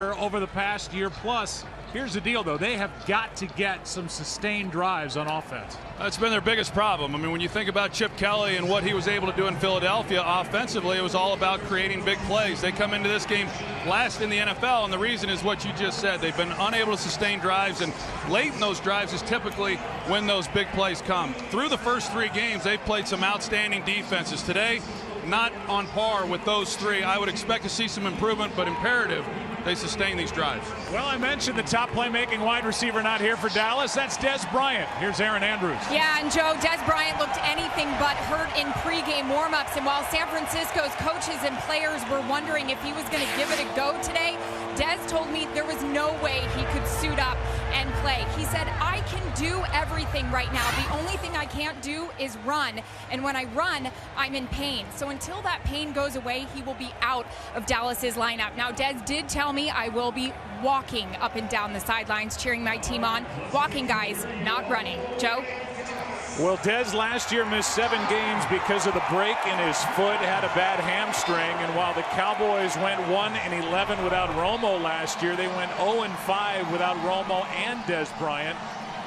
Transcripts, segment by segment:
over the past year plus. Here's the deal, though. They have got to get some sustained drives on offense. That's been their biggest problem. I mean, when you think about Chip Kelly and what he was able to do in Philadelphia offensively, it was all about creating big plays. They come into this game last in the NFL, and the reason is what you just said. They've been unable to sustain drives, and late in those drives is typically when those big plays come. Through the first 3 games, they've played some outstanding defenses. Today, not on par with those 3. I would expect to see some improvement, but imperative they sustain these drives. Well, I mentioned the top playmaking wide receiver not here for Dallas. That's Dez Bryant. Here's Aaron Andrews. Yeah, and Joe, Dez Bryant looked anything but hurt in pregame warmups. And while San Francisco's coaches and players were wondering if he was going to give it a go today, Dez told me there was no way he could suit up and play. He said, I can do everything right now. The only thing I can't do is run. And when I run, I'm in pain. So until that pain goes away, he will be out of Dallas's lineup. Now, Dez did tell me I will be walking up and down the sidelines, cheering my team on. Walking, guys, not running. Joe? Well, Dez last year missed 7 games because of the break in his foot, had a bad hamstring, and while the Cowboys went 1-11 without Romo last year, they went 0-5 without Romo and Dez Bryant.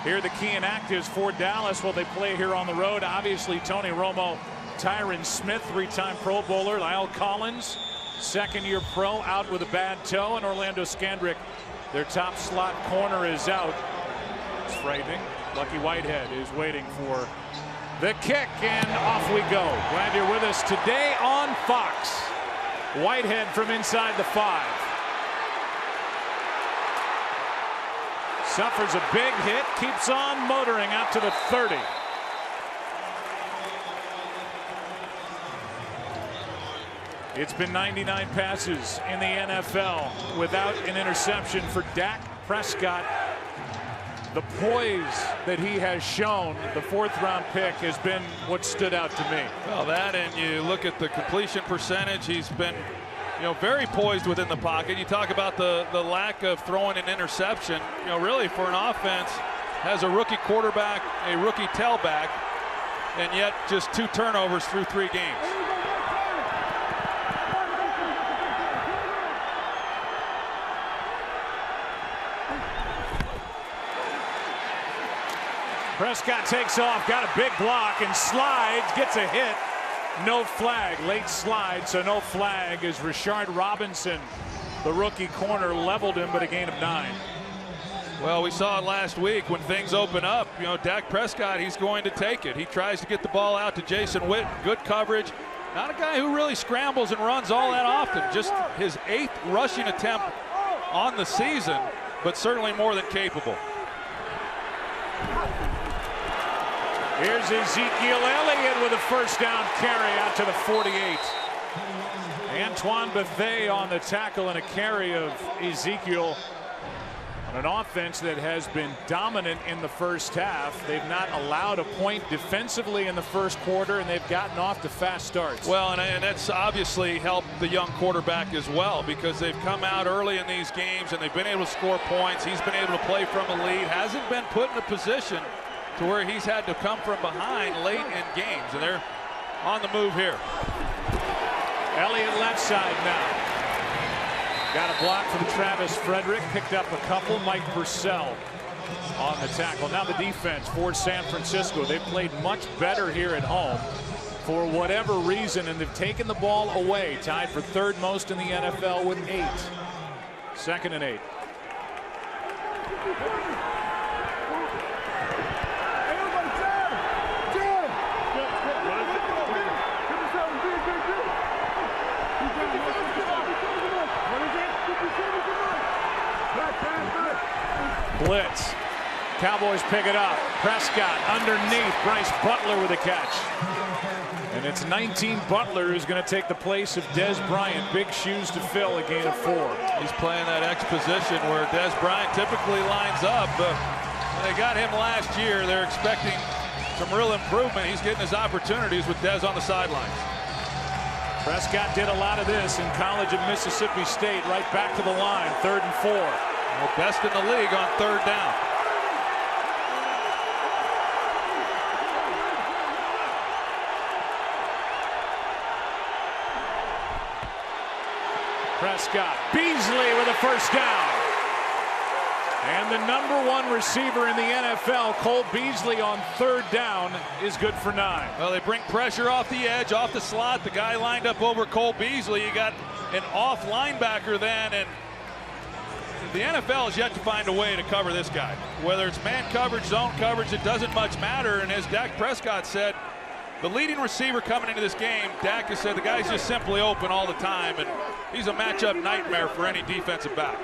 Here are the key inactives for Dallas while they play here on the road. Obviously, Tony Romo, Tyron Smith, 3-time Pro Bowler, Lyle Collins, second-year pro, out with a bad toe, and Orlando Scandrick, their top slot corner, is out. It's frightening. Lucky Whitehead is waiting for the kick, and off we go. Glad you're with us today on Fox. Whitehead from inside the 5. Suffers a big hit, keeps on motoring out to the 30. It's been 99 passes in the NFL without an interception for Dak Prescott. The poise that he has shown, the 4th-round pick, has been what stood out to me. Well, that, and you look at the completion percentage, he's been, very poised within the pocket. You talk about the lack of throwing an interception. Really for an offense, has a rookie quarterback, a rookie tailback, and yet just 2 turnovers through 3 games. Prescott takes off, got a big block, and slides, gets a hit. No flag, late slide, so no flag as Rashard Robinson, the rookie corner, leveled him, but a gain of 9. Well, we saw it last week when things open up. Dak Prescott, he's going to take it. He tries to get the ball out to Jason Witten. Good coverage. Not a guy who really scrambles and runs all that often. Just his 8th rushing attempt on the season, but certainly more than capable. Here's Ezekiel Elliott with a first down carry out to the 48. Antoine Bethea on the tackle and a carry of Ezekiel on an offense that has been dominant in the first half. They've not allowed a point defensively in the first quarter, and they've gotten off to fast starts. Well, and that's obviously helped the young quarterback as well, because they've come out early in these games and they've been able to score points. He's been able to play from the lead, hasn't been put in a position to where he's had to come from behind late in games, and they're on the move here. Elliott left side now. Got a block from Travis Frederick, picked up a couple. Mike Purcell on the tackle. Now the defense for San Francisco. They've played much better here at home for whatever reason, and they've taken the ball away. Tied for 3rd most in the NFL with 8. 2nd and 8. Blitz. Cowboys pick it up. Prescott underneath. Bryce Butler with a catch. And it's 19 Butler who's going to take the place of Dez Bryant. Big shoes to fill, a gain of 4. He's playing that X position where Dez Bryant typically lines up. But they got him last year. They're expecting some real improvement. He's getting his opportunities with Dez on the sidelines. Prescott did a lot of this in college at Mississippi State. Right back to the line. 3rd and 4. Well, best in the league on 3rd down. Prescott. Beasley with a first down. And the #1 receiver in the NFL, Cole Beasley, on 3rd down is good for 9. Well, they bring pressure off the edge, off the slot. The guy lined up over Cole Beasley. You got an off linebacker then, and the NFL has yet to find a way to cover this guy. Whether it's man coverage, zone coverage, it doesn't much matter. And as Dak Prescott said, the leading receiver coming into this game, Dak has said the guy's just simply open all the time, and he's a matchup nightmare for any defensive back.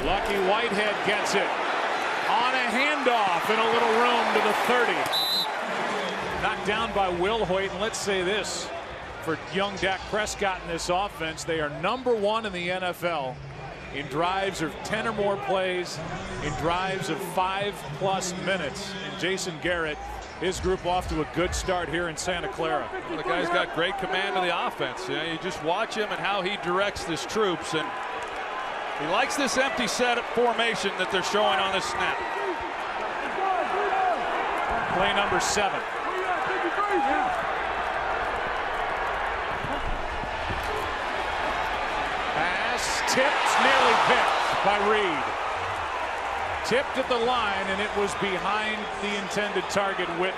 Lucky Whitehead gets it on a handoff in a little room to the 30. Knocked down by Will Hoyt. And let's say this for young Dak Prescott in this offense, they are #1 in the NFL in drives of 10 or more plays, in drives of 5+ minutes. And Jason Garrett, his group, off to a good start here in Santa Clara. Well, the guy's got great command of the offense. You just watch him and how he directs his troops, and he likes this empty set formation that they're showing on this snap. Play number 7. Pass tipped, nearly picked by Reed. Tipped at the line, and it was behind the intended target, Witten.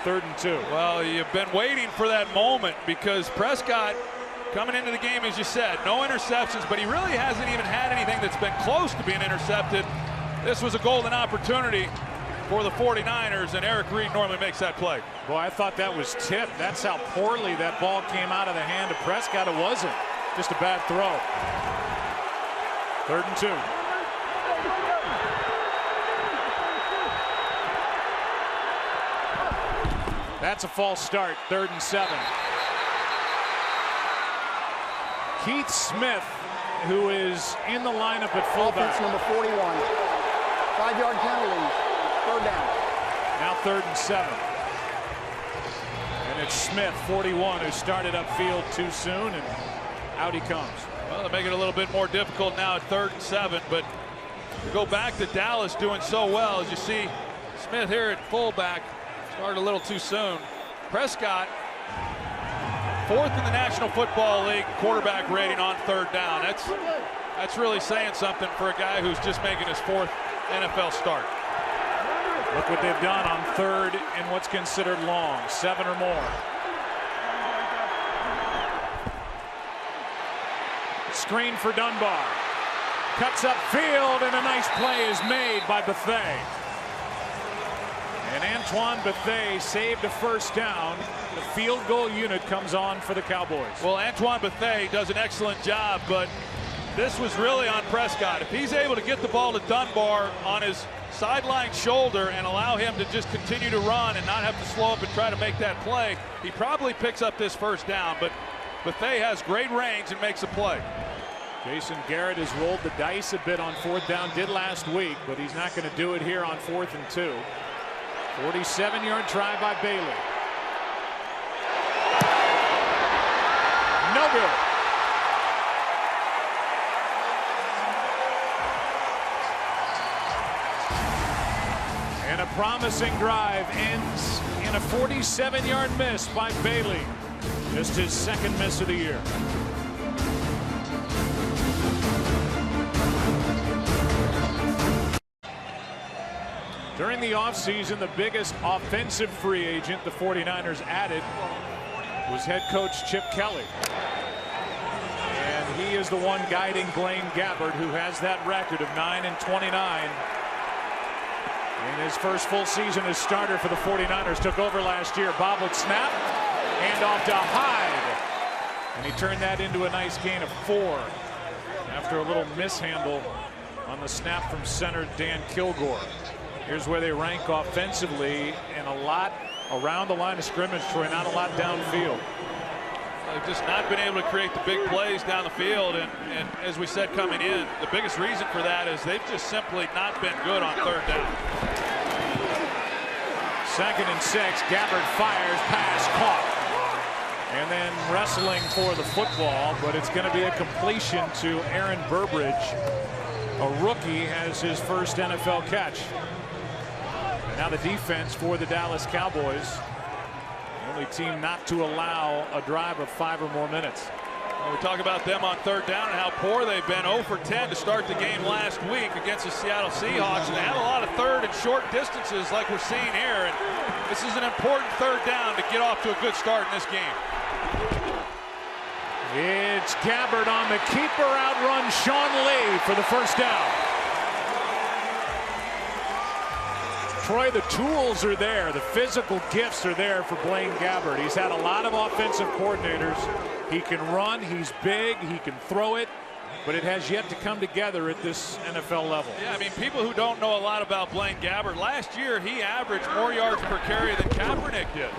3rd and 2. Well, you've been waiting for that moment, because Prescott, coming into the game, as you said, no interceptions, but he really hasn't even had anything that's been close to being intercepted. This was a golden opportunity for the 49ers, and Eric Reed normally makes that play. Boy, I thought that was tipped. That's how poorly that ball came out of the hand of Prescott. It wasn't. Just a bad throw. 3rd and 2. That's a false start. 3rd and 7. Keith Smith, who is in the lineup at fullback. Offense number 41. 5-yard penalty. 3rd down. Now 3rd and 7. And it's Smith, 41, who started upfield too soon, and out he comes. Well, they make it a little bit more difficult now at 3rd and 7, but go back to Dallas doing so well. As you see, Smith here at fullback started a little too soon. Prescott, 4th in the National Football League quarterback rating on 3rd down. That's really saying something for a guy who's just making his 4th NFL start. Look what they've done on 3rd and what's considered long, 7 or more. Screen for Dunbar. Cuts up field, and a nice play is made by Bethea. And Antoine Bethea saved a first down. The field goal unit comes on for the Cowboys. Well, Antoine Bethea does an excellent job, but this was really on Prescott. If he's able to get the ball to Dunbar on his sideline shoulder and allow him to just continue to run and not have to slow up and try to make that play, he probably picks up this first down. But Bethea has great range and makes a play. Jason Garrett has rolled the dice a bit on 4th down, did last week, but he's not going to do it here on 4th and 2. 47-yard try by Bailey. No good. And a promising drive ends in a 47-yard miss by Bailey. Just his 2nd miss of the year. During the offseason, the biggest offensive free agent the 49ers added was head coach Chip Kelly. And he is the one guiding Blaine Gabbert, who has that record of 9-29. In his first full season as starter for the 49ers, took over last year. Bobbled snap, hand off to Hyde. And he turned that into a nice gain of 4 after a little mishandle on the snap from center Dan Kilgore. Here's where they rank offensively, and a lot around the line of scrimmage, Troy, not a lot downfield. They've just not been able to create the big plays down the field, and as we said coming in, the biggest reason for that is they've just simply not been good on 3rd down. 2nd and 6, Gabbert fires, pass caught. And then wrestling for the football, but it's going to be a completion to Aaron Burbridge. A rookie has his first NFL catch. And now the defense for the Dallas Cowboys. only team not to allow a drive of 5 or more minutes. We talk about them on third down and how poor they've been. 0 for 10 to start the game last week against the Seattle Seahawks. And they have a lot of third and short distances like we're seeing here. And this is an important third down to get off to a good start in this game. It's Gabbard on the keeper, outrun Sean Lee for the first down. Troy, the tools are there. The physical gifts are there for Blaine Gabbard. He's had a lot of offensive coordinators. He can run, he's big, he can throw it, but it has yet to come together at this NFL level. Yeah, I mean, people who don't know a lot about Blaine Gabbard, last year he averaged more yards per carry than Kaepernick did.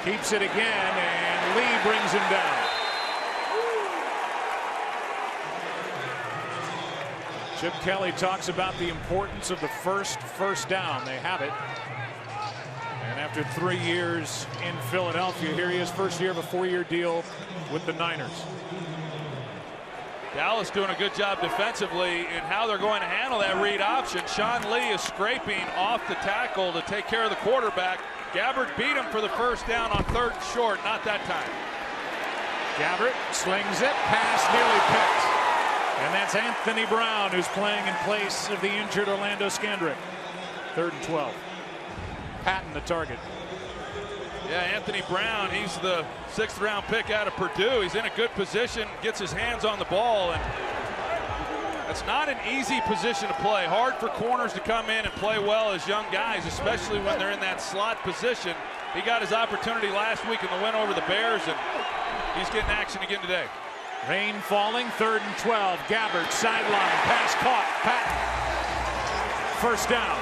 Keeps it again, and Lee brings him down. Chip Kelly talks about the importance of the first down. They have it. And after 3 years in Philadelphia, here he is, first year of a 4-year deal with the Niners. Dallas doing a good job defensively in how they're going to handle that read option. Sean Lee is scraping off the tackle to take care of the quarterback. Gabbard beat him for the first down on 3rd and short, not that time. Gabbard slings it, pass nearly picked. And that's Anthony Brown, who's playing in place of the injured Orlando Scandrick. 3rd and 12. Patton the target. Yeah, Anthony Brown, he's the 6th round pick out of Purdue. He's in a good position, gets his hands on the ball, and it's not an easy position to play. Hard for corners to come in and play well as young guys, especially when they're in that slot position. He got his opportunity last week in the win over the Bears, and he's getting action again today. Rain falling, 3rd and 12. Gabbard, sideline, pass caught, Patton. First down.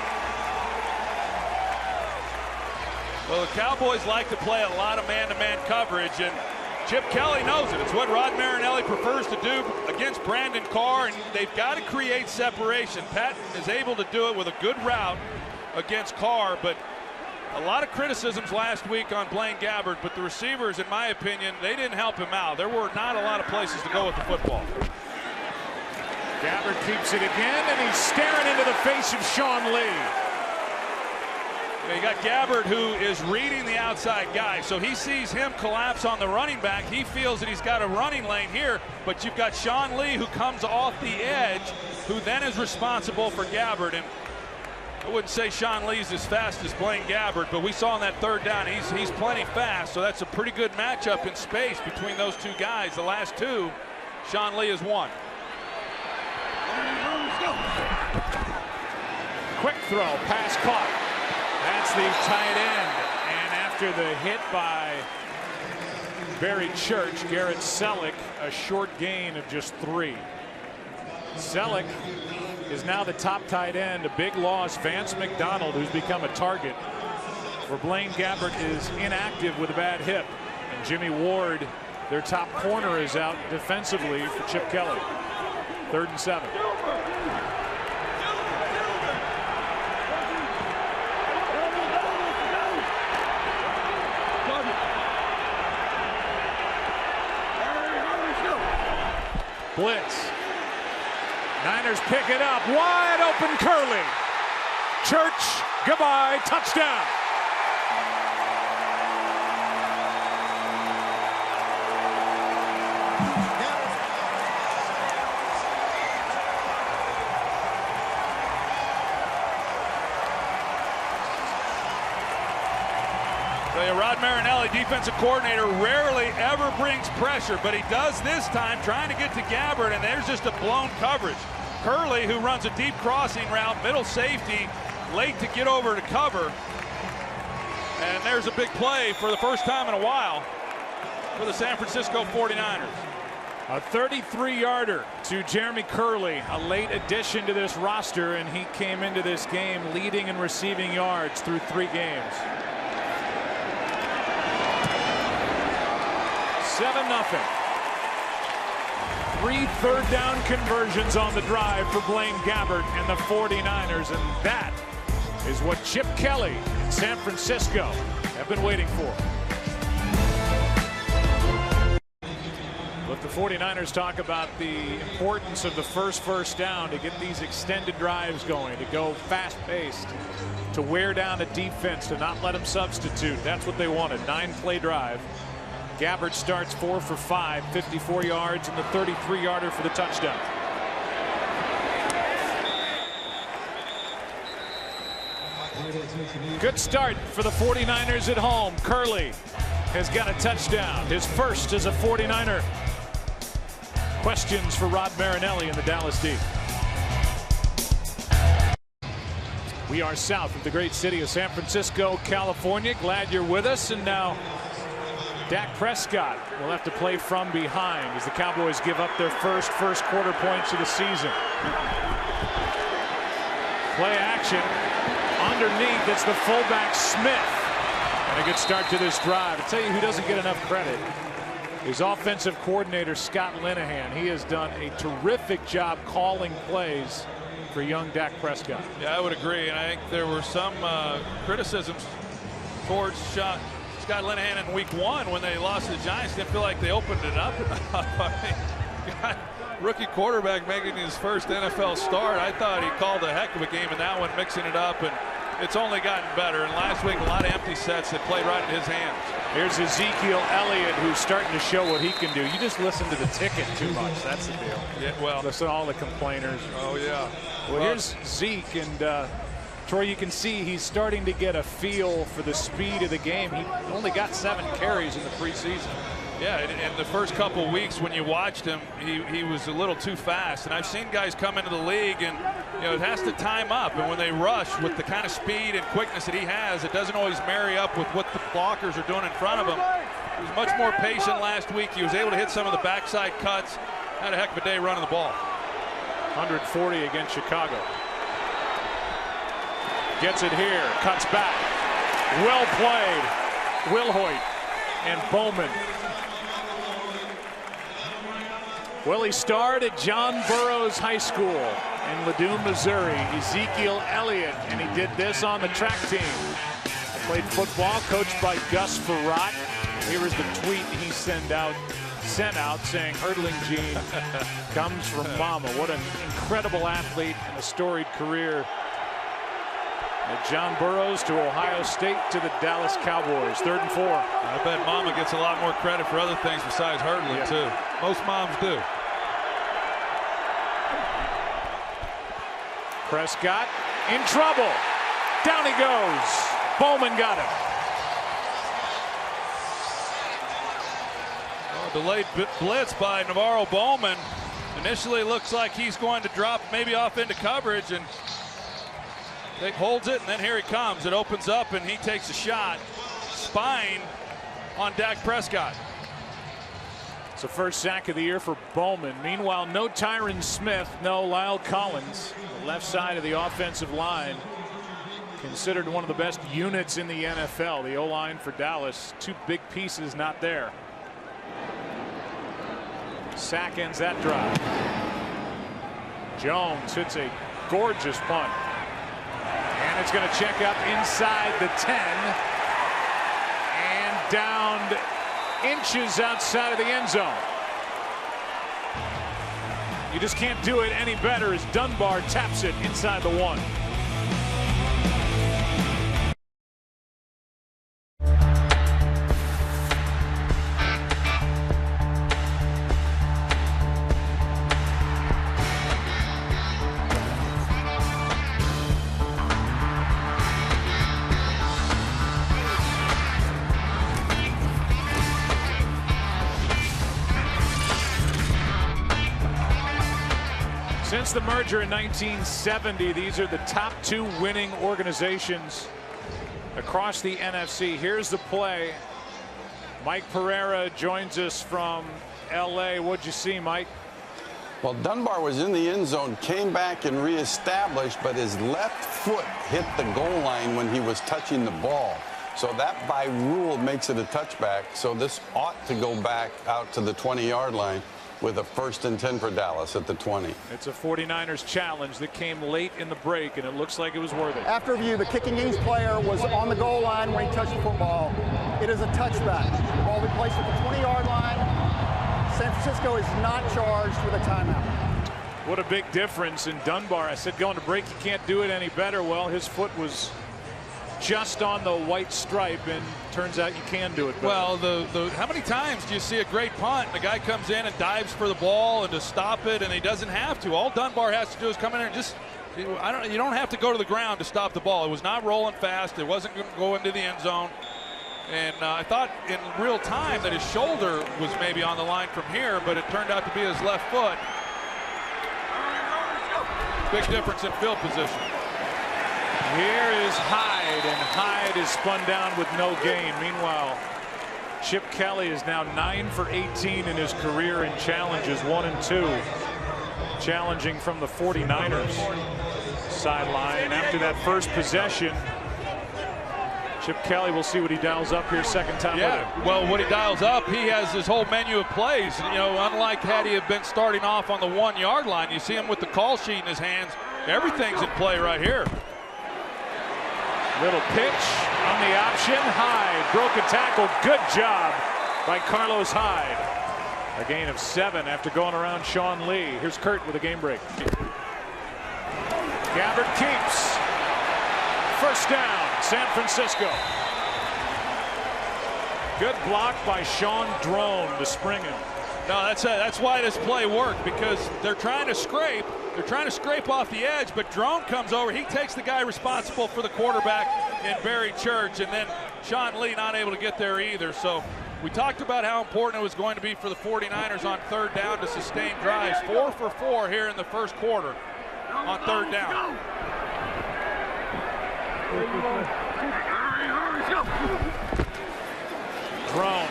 Well, the Cowboys like to play a lot of man-to-man coverage, and Chip Kelly knows it. It's what Rod Marinelli prefers to do against Brandon Carr, and they've got to create separation. Patton is able to do it with a good route against Carr, but a lot of criticisms last week on Blaine Gabbard, but the receivers, in my opinion, they didn't help him out. There were not a lot of places to go with the football. Gabbard keeps it again, and he's staring into the face of Sean Lee. You got Gabbard, who is reading the outside guy, so he sees him collapse on the running back. He feels that he's got a running lane here, but you've got Sean Lee, who comes off the edge, who then is responsible for Gabbard. And I wouldn't say Sean Lee's as fast as Blaine Gabbard, but we saw on that 3rd down he's plenty fast, so that's a pretty good matchup in space between those two guys. The last two, Sean Lee is one. Quick throw, pass caught. That's the tight end. And after the hit by Barry Church, Garrett Selleck, a short gain of just 3. Selleck is now the top tight end. A big loss. Vance McDonald, who's become a target for Blaine Gabbard, is inactive with a bad hip. And Jimmy Ward, their top corner, is out defensively for Chip Kelly. 3rd and 7. Blitz. Niners pick it up. Wide open Curley. Church, goodbye, touchdown. Rod Marinelli, defensive coordinator, rarely ever brings pressure, but he does this time, trying to get to Gabbard, and there's just a blown coverage. Curley, who runs a deep crossing route, middle safety, late to get over to cover. And there's a big play for the first time in a while for the San Francisco 49ers. A 33-yarder to Jeremy Curley, a late addition to this roster, and he came into this game leading in receiving yards through 3 games. 7-0. 3 3rd down conversions on the drive for Blaine Gabbard and the 49ers, and that is what Chip Kelly and San Francisco have been waiting for. But the 49ers talk about the importance of the first down to get these extended drives going, to go fast-paced, to wear down a defense, to not let them substitute. That's what they wanted. 9-play drive. Gabbert starts 4 for 5, 54 yards, and the 33-yarder for the touchdown. Good start for the 49ers at home. Curley has got a touchdown, his first as a 49er. Questions for Rod Marinelli in the Dallas D. We are south of the great city of San Francisco, California. Glad you're with us. And now Dak Prescott will have to play from behind as the Cowboys give up their first quarter points of the season. Play action. Underneath, it's the fullback Smith. And a good start to this drive. I'll tell you who doesn't get enough credit. His offensive coordinator, Scott Linehan. He has done a terrific job calling plays for young Dak Prescott. Yeah, I would agree. And I think there were some criticisms towards Scott Linehan in week 1 when they lost to the Giants. Didn't feel like they opened it up enough. Rookie quarterback making his first NFL start. I thought he called a heck of a game in that one, mixing it up, and it's only gotten better. And last week, a lot of empty sets that played right in his hands. Here's Ezekiel Elliott, who's starting to show what he can do. You just listen to the ticket too much. That's the deal. Yeah, well, listen to all the complainers. Oh yeah. Well, here's Zeke, and Troy, you can see he's starting to get a feel for the speed of the game. He only got 7 carries in the preseason. Yeah, in the first couple weeks when you watched him, he was a little too fast. And I've seen guys come into the league and, it has to time up. And when they rush with the kind of speed and quickness that he has, it doesn't always marry up with what the blockers are doing in front of him. He was much more patient last week. He was able to hit some of the backside cuts. Had a heck of a day running the ball. 140 against Chicago. Gets it here, cuts back. Well played. Wilhoit and Bowman. Well, he starred at John Burroughs High School in Ladue, Missouri. Ezekiel Elliott, and he did this on the track team. He played football, coached by Gus Frerotte. Here is the tweet he sent out saying, "Hurdling gene comes from Mama." What an incredible athlete and a storied career. At John Burroughs to Ohio State to the Dallas Cowboys. 3rd and 4. I bet Mama gets a lot more credit for other things besides hurdling, too. Most moms do. Prescott in trouble. Down he goes. Bowman got him. Delayed blitz by Navarro Bowman. Initially looks like he's going to drop maybe off into coverage, and he holds it, and then here he comes. It opens up, and he takes a shot. Spine on Dak Prescott. It's the first sack of the year for Bowman. Meanwhile, no Tyron Smith, no Lyle Collins. The left side of the offensive line, considered one of the best units in the NFL. The O-line for Dallas, 2 big pieces not there. Sack ends that drive. Jones hits a gorgeous punt. And it's going to check up inside the 10 and down inches outside of the end zone. You just can't do it any better as Dunbar taps it inside the 1. Since the merger in 1970, these are the top 2 winning organizations across the NFC. Here's the play. Mike Pereira joins us from LA. What'd you see, Mike? Well, Dunbar was in the end zone, came back and reestablished, but his left foot hit the goal line when he was touching the ball. So that by rule makes it a touchback. So this ought to go back out to the 20-yard line with a 1st and 10 for Dallas at the 20. It's a 49ers challenge that came late in the break, and it looks like it was worth it. After review, the kicking games player was on the goal line when he touched the football. It is a touchback. The ball we placed at the 20-yard line. San Francisco is not charged with a timeout. What a big difference in Dunbar. I said going to break, you can't do it any better. Well, his foot was just on the white stripe, and turns out you can do it better. Well, how many times do you see a great punt? The guy comes in and dives for the ball and to stop it, and he doesn't have to. All Dunbar has to do is come in there and just, you don't have to go to the ground to stop the ball. It was not rolling fast. It wasn't going to go into the end zone. And I thought in real time that his shoulder was maybe on the line from here, but it turned out to be his left foot. Big difference in field position. Here is Hyde, and Hyde is spun down with no gain. Meanwhile, Chip Kelly is now 9 for 18 in his career in challenges, 1 and 2. Challenging from the 49ers sideline. And after that first possession, Chip Kelly, will see what he dials up here second time. Yeah, well, what he dials up, he has his whole menu of plays. You know, unlike had he have been starting off on the 1 yard line, you see him with the call sheet in his hands. Everything's in play right here. Little pitch on the option. Hyde broke a tackle. Good job by Carlos Hyde. A gain of 7 after going around Sean Lee. Here's Kurt with a game break. Gabbert keeps. First down, San Francisco. Good block by Sean Drone to spring him. No, that's why this play worked, because they're trying to scrape. They're trying to scrape off the edge, but Drone comes over. He takes the guy responsible for the quarterback in Barry Church, and then Sean Lee not able to get there either. So we talked about how important it was going to be for the 49ers on third down to sustain drives. 4 for 4 here in the first quarter on third down. Drone.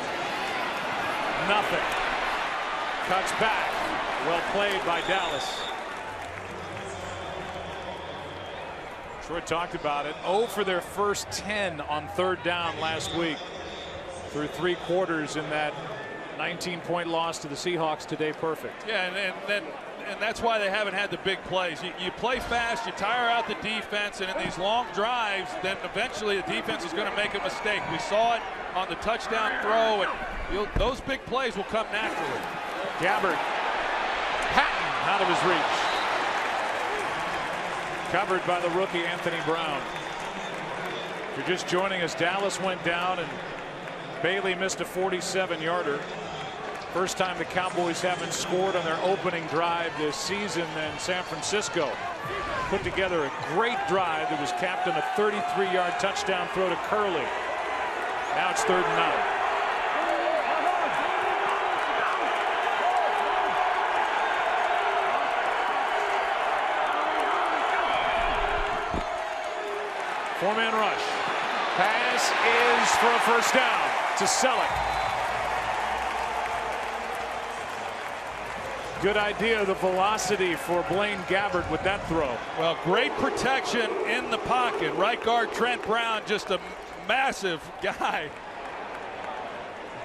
Nothing. Cuts back. Well played by Dallas. Troy talked about it. 0 for their first 10 on third down last week. Through 3 quarters in that 19-point loss to the Seahawks today. Perfect. Yeah, and that's why they haven't had the big plays. You play fast, you tire out the defense, and in these long drives, then eventually the defense is going to make a mistake. We saw it on the touchdown throw, and those big plays will come naturally. Gabbert. Patton out of his reach. Covered by the rookie Anthony Brown. If you're just joining us, Dallas went down and Bailey missed a 47-yarder. First time the Cowboys haven't scored on their opening drive this season. Then San Francisco put together a great drive that was capped on a 33-yard touchdown throw to Curley. Now it's 3rd and 9. Four-man rush. Pass is for a first down to Selleck. Good idea, the velocity for Blaine Gabbert with that throw. Well, great protection in the pocket. Right guard Trent Brown, just a massive guy.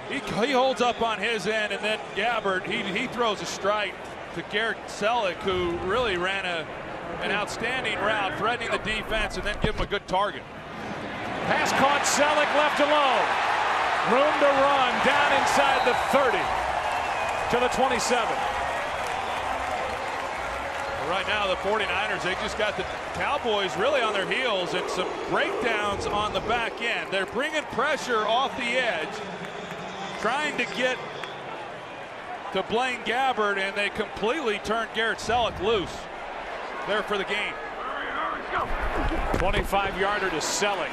He holds up on his end, and then Gabbert, he throws a strike to Garrett Selleck, who really ran an outstanding route, threatening the defense, and then give him a good target. Pass caught, Selleck left alone. Room to run down inside the 30 to the 27. Right now, the 49ers, they just got the Cowboys really on their heels and some breakdowns on the back end. They're bringing pressure off the edge, trying to get to Blaine Gabbert, and they completely turned Garrett Selleck loose there for the game. 25-yarder to Selleck.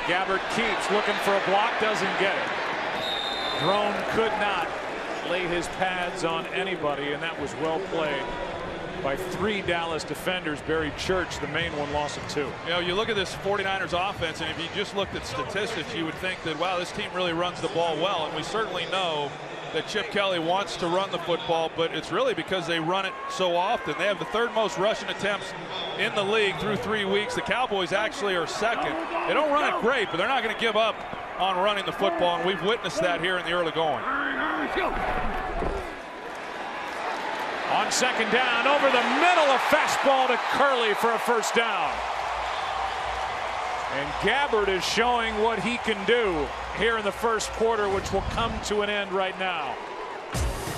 Gabbert keeps looking for a block, doesn't get it. Drone could not lay his pads on anybody, and that was well played by 3 Dallas defenders. Barry Church, the main one, loss of 2. You know, you look at this 49ers offense, and if you just looked at statistics, you would think that, wow, this team really runs the ball well, and we certainly know that Chip Kelly wants to run the football, but it's really because they run it so often. They have the 3rd most rushing attempts in the league through 3 weeks. The Cowboys actually are 2nd. They don't run it great, but they're not going to give up on running the football, and we've witnessed that here in the early going. On 2nd down, over the middle, a fastball to Curley for a first down. And Gabbert is showing what he can do here in the first quarter, which will come to an end right now.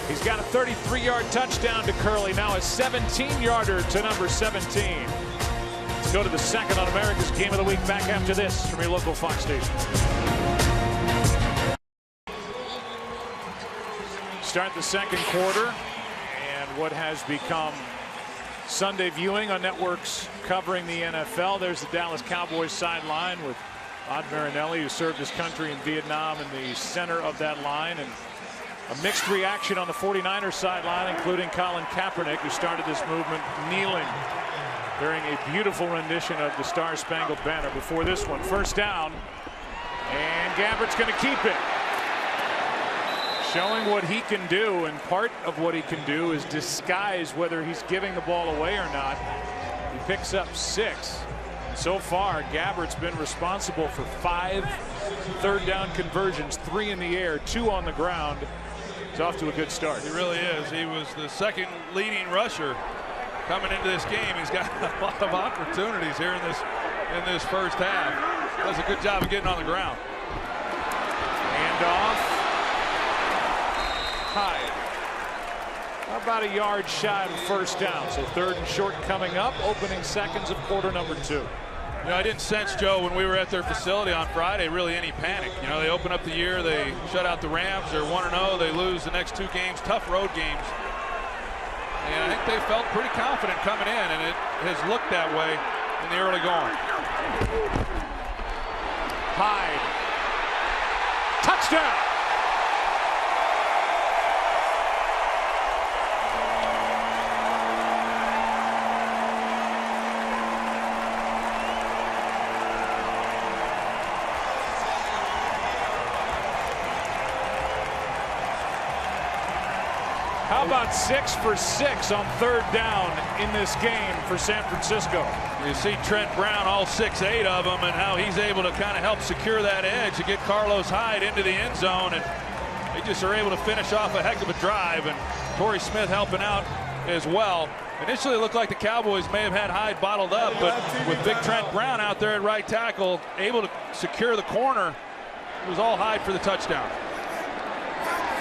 He's got a 33-yard touchdown to Curley. Now a 17-yarder to number 17. Let's go to the second on America's Game of the Week. Back after this from your local Fox station. Start the second quarter, and what has become Sunday viewing on networks covering the NFL. There's the Dallas Cowboys sideline with Rod Marinelli, who served his country in Vietnam, in the center of that line. And a mixed reaction on the 49ers sideline, including Colin Kaepernick, who started this movement kneeling during a beautiful rendition of the Star Spangled Banner. Before this one, first down, and Gabbert's going to keep it. Showing what he can do, and part of what he can do is disguise whether he's giving the ball away or not. He picks up 6. So far, Gabbert's been responsible for 5 third-down conversions, 3 in the air, 2 on the ground. He's off to a good start. He really is. He was the second leading rusher coming into this game. He's got a lot of opportunities here in this first half. Does a good job of getting on the ground. Hand off. Hyde. How about a yard shy of first down? So third and short coming up. Opening seconds of quarter number 2. You know, I didn't sense, Joe, when we were at their facility on Friday, really any panic. You know, they open up the year, they shut out the Rams, they're 1-0, they lose the next 2 games, tough road games. And I think they felt pretty confident coming in, and it has looked that way in the early going. Hyde. Touchdown! How about 6 for 6 on third down in this game for San Francisco? You see Trent Brown, all 6'8" of them, and how he's able to kind of help secure that edge to get Carlos Hyde into the end zone, and they just are able to finish off a heck of a drive, and Torrey Smith helping out as well. Initially, it looked like the Cowboys may have had Hyde bottled up, but with big Trent Brown out there at right tackle, able to secure the corner, it was all Hyde for the touchdown.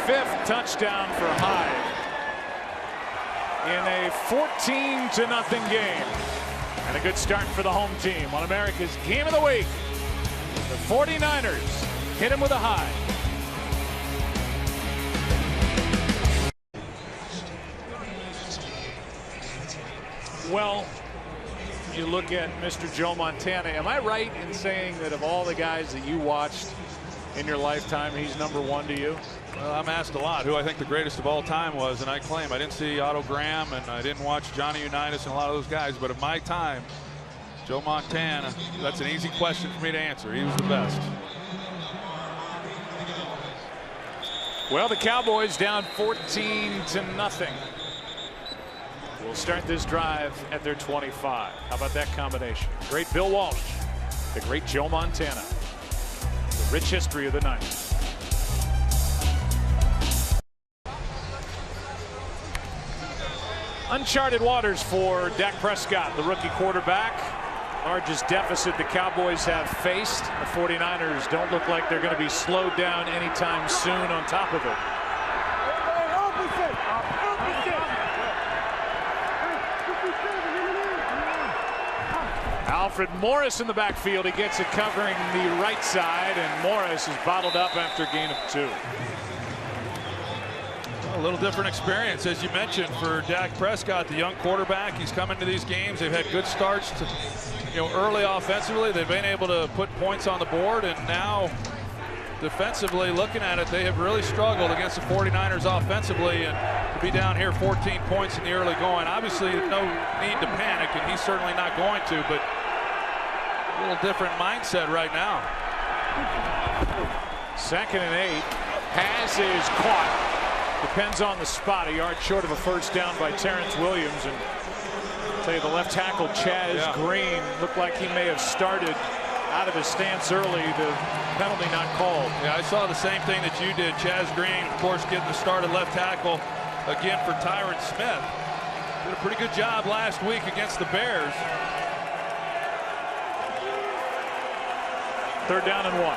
5th touchdown for Hyde in a 14-0 game. And a good start for the home team on America's Game of the Week. The 49ers hit him with a high. Well, you look at Mr. Joe Montana. Am I right in saying that of all the guys that you watched in your lifetime, he's number 1 to you? Well, I'm asked a lot who I think the greatest of all time was, and I claim I didn't see Otto Graham and I didn't watch Johnny Unitas and a lot of those guys, but of my time, Joe Montana, that's an easy question for me to answer. He was the best. Well, the Cowboys down 14-0. We'll start this drive at their 25. How about that combination? Great Bill Walsh, the great Joe Montana. The rich history of the Niners. Uncharted waters for Dak Prescott, the rookie quarterback. Largest deficit the Cowboys have faced. The 49ers don't look like they're going to be slowed down anytime soon on top of it. Alfred Morris in the backfield. He gets it covering the right side, and Morris is bottled up after a gain of 2. A little different experience, as you mentioned, for Dak Prescott, the young quarterback. He's come into these games. They've had good starts to, early offensively. They've been able to put points on the board, and now defensively, looking at it, they have really struggled against the 49ers offensively, and to be down here 14 points in the early going, obviously no need to panic, and he's certainly not going to, but a little different mindset right now. 2nd and 8. Pass is caught. Depends on the spot. A yard short of a first down by Terrence Williams. And I'll tell you, the left tackle, Chaz Green, looked like he may have started out of his stance early. The penalty not called. Yeah, I saw the same thing that you did. Chaz Green, of course, getting the start at left tackle again for Tyron Smith. Did a pretty good job last week against the Bears. 3rd down and 1. 1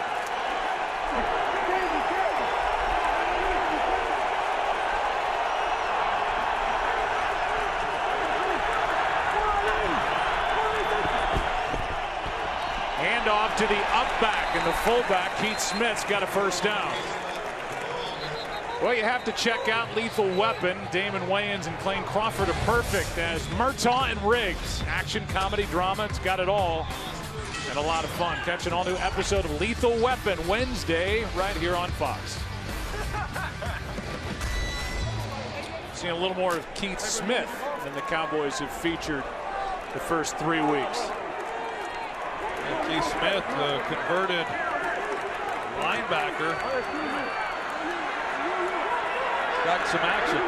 handoff to the up back, and the fullback, Keith Smith's got a first down. Well, you have to check out Lethal Weapon. Damon Wayans and Clayne Crawford are perfect as Murtaugh and Riggs. Action, comedy, drama, it's got it all. And a lot of fun. Catch an all-new episode of Lethal Weapon Wednesday right here on Fox. Seeing a little more of Keith Smith than the Cowboys have featured the first 3 weeks. And Keith Smith, the converted linebacker, got some action.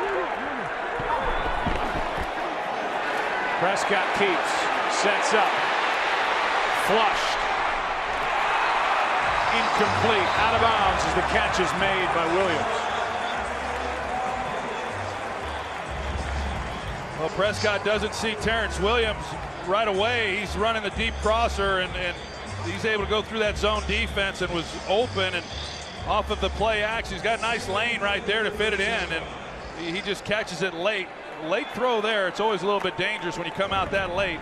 Prescott keeps, sets up, flushed, incomplete, out of bounds as the catch is made by Williams. Well, Prescott doesn't see Terrence Williams right away. He's running the deep crosser, and he's able to go through that zone defense and was open, and off of the play action, he's got a nice lane right there to fit it in, and he just catches it late. Late throw there. It's always a little bit dangerous when you come out that late,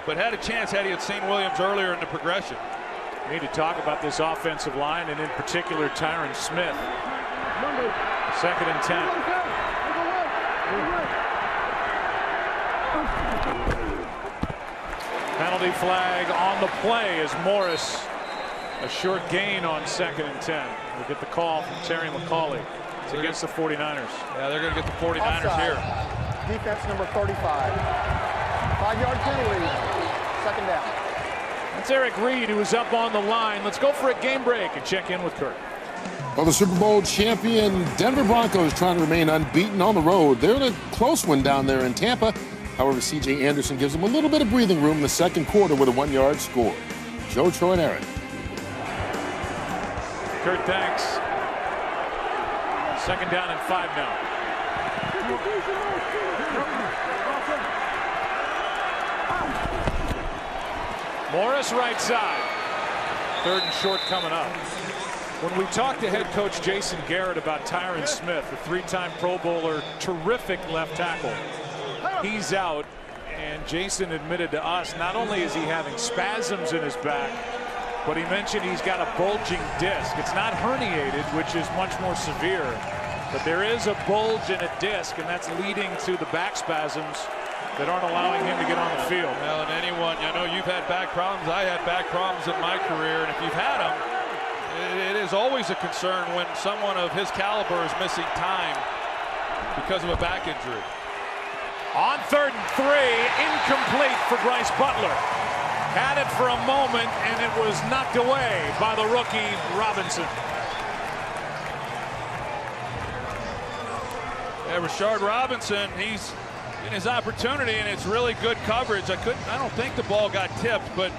but had a chance had he had seen Williams earlier in the progression. We need to talk about this offensive line, and in particular Tyron Smith. 2nd and 10. Penalty flag on the play as Morris, a short gain on 2nd and 10. We'll get the call from Terry McCauley. It's against the 49ers. Yeah, they're going to get the 49ers Offside. here. Defense number 35. 5-yard penalty. 2nd down. That's Eric Reed, who was up on the line. Let's go for a game break and check in with Kurt. Well, the Super Bowl champion Denver Broncos trying to remain unbeaten on the road. They're in a close one down there in Tampa. However, C.J. Anderson gives them a little bit of breathing room in the 2nd quarter with a 1-yard score. Joe, Troy, and Aaron. Kurt, thanks. 2nd down and 5 now. Morris right side. 3rd and short coming up. When we talked to head coach Jason Garrett about Tyron Smith, a 3-time Pro Bowler, terrific left tackle, he's out, and Jason admitted to us not only is he having spasms in his back, but he mentioned he's got a bulging disc. It's not herniated, which is much more severe, but there is a bulge in a disc, and that's leading to the back spasms that aren't allowing him to get on the field. Well, and anyone, I know you've had back problems. I had back problems in my career, and if you've had them, it is always a concern when someone of his caliber is missing time because of a back injury. On 3rd and 3, incomplete for Bryce Butler. Had it for a moment, and it was knocked away by the rookie Robinson. Yeah, Rashard Robinson, he's in his opportunity, and it's really good coverage. I don't think the ball got tipped, but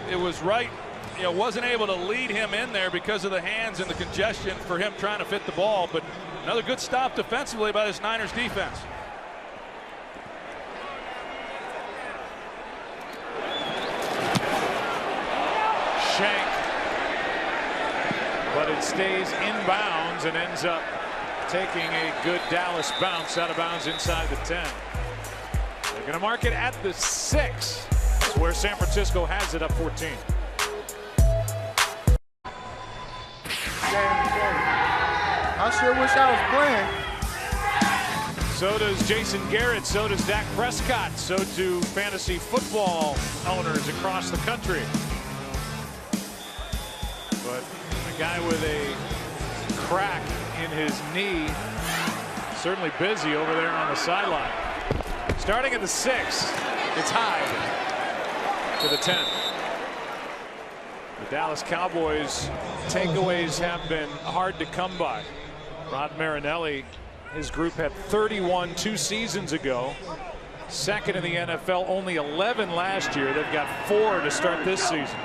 it was right. You know, wasn't able to lead him in there because of the hands and the congestion for him trying to fit the ball. But another good stop defensively by this Niners defense. Shank, but it stays inbounds and ends up taking a good Dallas bounce out of bounds inside the 10. They're going to mark it at the 6. That's where San Francisco has it, up 14. I sure wish I was playing. So does Jason Garrett, so does Dak Prescott, so do fantasy football owners across the country. But a guy with a crack in his knee, certainly busy over there on the sideline. Starting at the 6, it's Hyde to the 10. The Dallas Cowboys takeaways have been hard to come by. Rod Marinelli, his group had 31 2 seasons ago. 2nd in the NFL, only 11 last year. They've got 4 to start this season.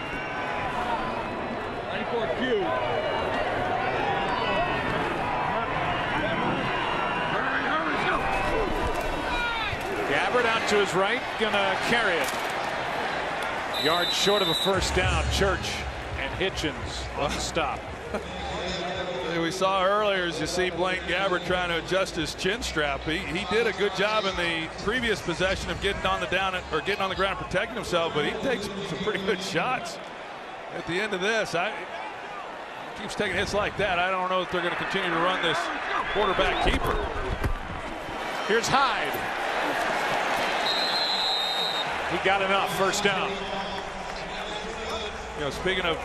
Gabbard out to his right, gonna carry it. Yards short of a first down. Church and Hitchens on the stop. We saw earlier, as you see Blaine Gabbert trying to adjust his chin strap. He did a good job in the previous possession of getting on the getting on the ground and protecting himself, but he takes some pretty good shots at the end of this. Keeps taking hits like that. I don't know if they're going to continue to run this quarterback keeper. Here's Hyde. He got enough. First down. You know, speaking of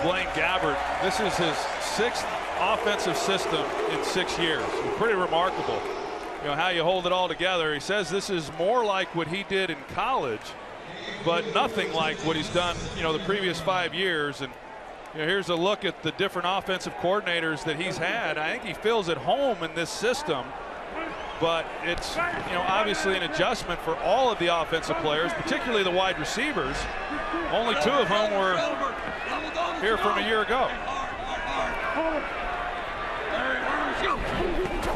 Blaine Gabbert, this is his 6th offensive system in 6 years. Pretty remarkable. You know how you hold it all together. He says this is more like what he did in college, but nothing like what he's done, you know, the previous 5 years. And you know, here's a look at the different offensive coordinators that he's had. I think he feels at home in this system, but it's, you know, obviously an adjustment for all of the offensive players, particularly the wide receivers, only 2 of whom were here from a year ago.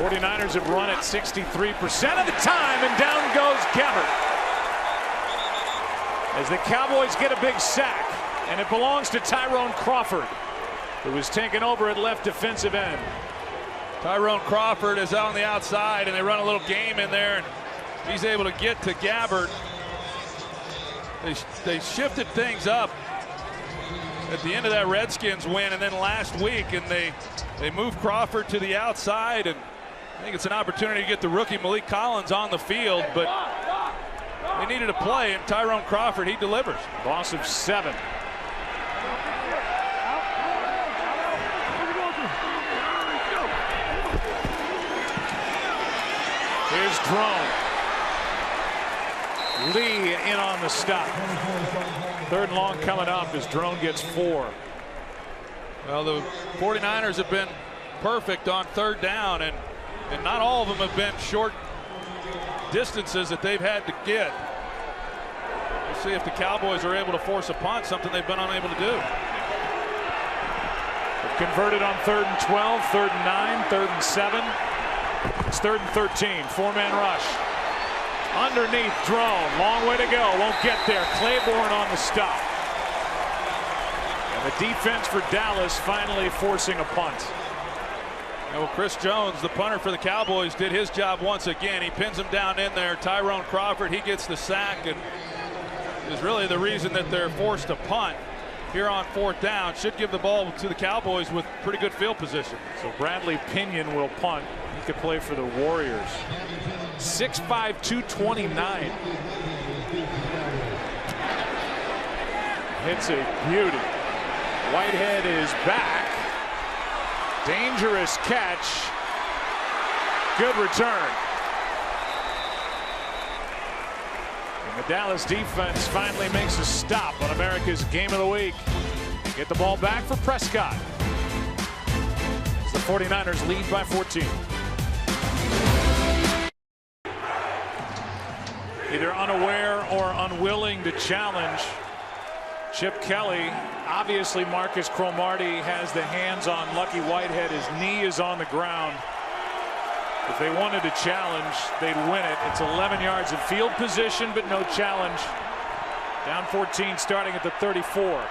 49ers have run at 63% of the time, and down goes Gabbert. As the Cowboys get a big sack, and it belongs to Tyrone Crawford, who was taken over at left defensive end. Tyrone Crawford is out on the outside, and they run a little game in there, and he's able to get to Gabbert. They shifted things up at the end of that Redskins win, and then last week, and they moved Crawford to the outside, and I think it's an opportunity to get the rookie Malik Collins on the field, but they needed a play, and Tyrone Crawford, he delivers. Loss of 7. Here's Drone. Lee in on the stop. 3rd and long coming up as Drone gets 4. Well, the 49ers have been perfect on 3rd down, and not all of them have been short distances that they've had to get. We'll see if the Cowboys are able to force a punt, something they've been unable to do. They've converted on 3rd and 12, 3rd and 9, 3rd and 7. It's 3rd and 13. 4-man rush. Underneath Drone. Long way to go. Won't get there. Claiborne on the stop. And the defense for Dallas finally forcing a punt. Well, Chris Jones, the punter for the Cowboys, did his job once again. He pins him down in there. Tyrone Crawford, he gets the sack, and is really the reason that they're forced to punt here on 4th down. Should give the ball to the Cowboys with pretty good field position. So Bradley Pinion will punt. He could play for the Warriors. 6'5", 229. Hits a beauty. Whitehead is back. Dangerous catch. Good return. And the Dallas defense finally makes a stop on America's Game of the Week. Get the ball back for Prescott. As the 49ers lead by 14. Either unaware or unwilling to challenge Chip Kelly. Obviously, Marcus Cromartie has the hands on Lucky Whitehead. His knee is on the ground. If they wanted to challenge, they'd win it. It's 11 yards of field position, but no challenge. Down 14, starting at the 34.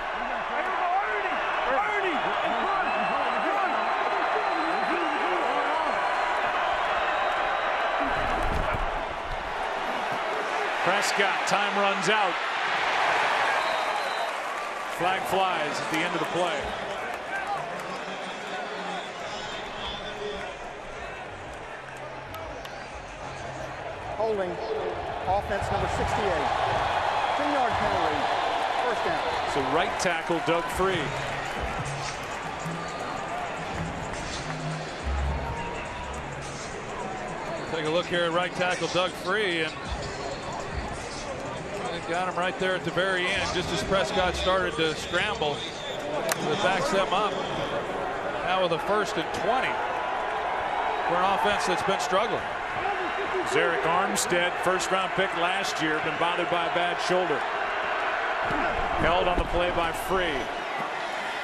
Prescott, time runs out. Flag flies at the end of the play. Holding. Offense number 68. 10-yard penalty. First down. So right tackle Doug Free. Take a look here at right tackle Doug Free, and they got him right there at the very end, just as Prescott started to scramble. It backs them up. Now with a 1st and 20 for an offense that's been struggling. Zarek Armstead, 1st-round pick last year, been bothered by a bad shoulder. Held on the play by Free.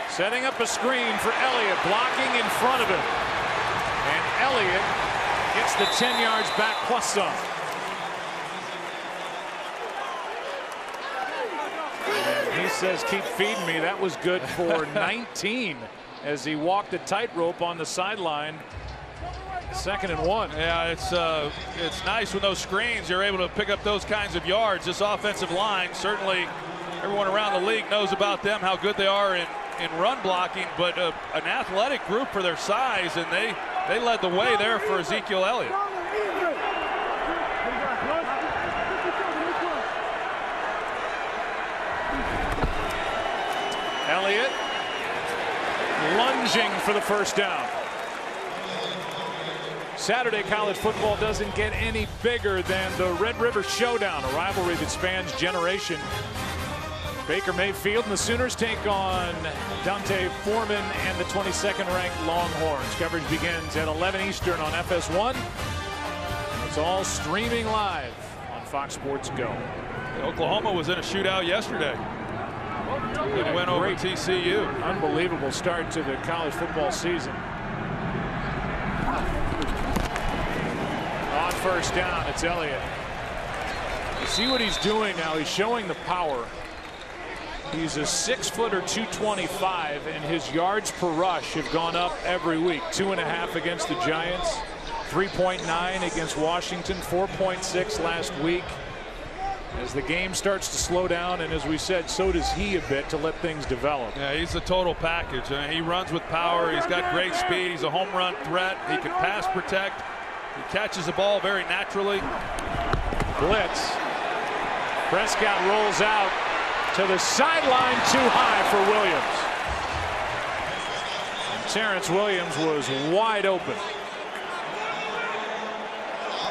Setting up a screen for Elliott, blocking in front of him. And Elliott gets the 10 yards back plus some. And he says, keep feeding me. That was good for 19 as he walked a tightrope on the sideline. 2nd and 1. Yeah, it's nice with those screens. You're able to pick up those kinds of yards. This offensive line, certainly everyone around the league knows about them, how good they are in run blocking, but an athletic group for their size, and they led the way there for Ezekiel Elliott. Elliott lunging for the first down. Saturday college football doesn't get any bigger than the Red River Showdown, a rivalry that spans generation. Baker Mayfield and the Sooners take on Dante Foreman and the 22nd ranked Longhorns. Coverage begins at 11 Eastern on FS1. It's all streaming live on Fox Sports Go. Oklahoma was in a shootout yesterday. It went over TCU. Unbelievable start to the college football season. On first down, it's Elliott. You see what he's doing now. He's showing the power. He's a 6-footer, 225, and his yards per rush have gone up every week. 2.5 against the Giants, 3.9 against Washington, 4.6 last week. As the game starts to slow down, and as we said, so does he a bit to let things develop. Yeah, he's a total package. I mean, he runs with power. He's got great speed. He's a home run threat. He can pass protect. He catches the ball very naturally. Blitz. Prescott rolls out to the sideline, too high for Williams. And Terrence Williams was wide open.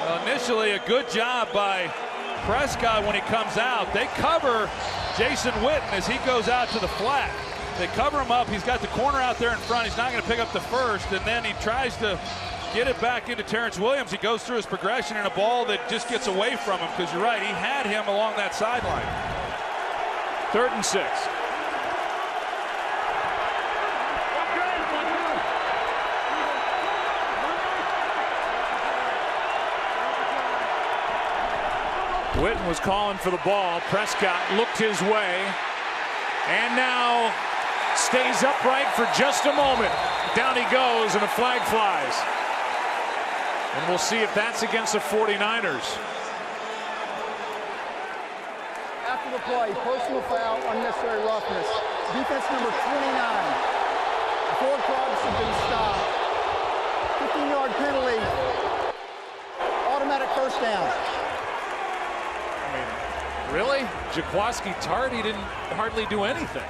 Well, initially, a good job by Prescott when he comes out. They cover Jason Witten as he goes out to the flat. They cover him up. He's got the corner out there in front. He's not going to pick up the first, and then he tries to get it back into Terrence Williams. He goes through his progression and a ball that just gets away from him, because you're right, he had him along that sideline. 3rd and 6. Witten was calling for the ball. Prescott looked his way and now stays upright for just a moment. Down he goes and a flag flies. And we'll see if that's against the 49ers. After the play, personal foul, unnecessary roughness. Defense number 29. Four clogs have been stopped. 15-yard penalty. Automatic first down. Really? Jaquaski Tardy didn't hardly do anything.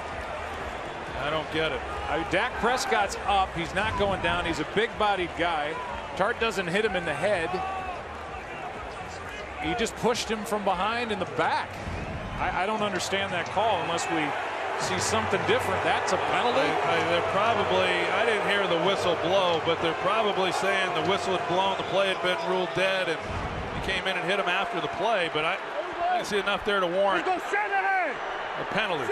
I don't get it. Dak Prescott's up. He's not going down. He's a big-bodied guy. Tart doesn't hit him in the head. He just pushed him from behind in the back. I don't understand that call unless we see something different. That's a penalty. They're probably, I didn't hear the whistle blow, but they're probably saying the whistle had blown, the play had been ruled dead, and he came in and hit him after the play. But I didn't see enough there to warrant a penalty.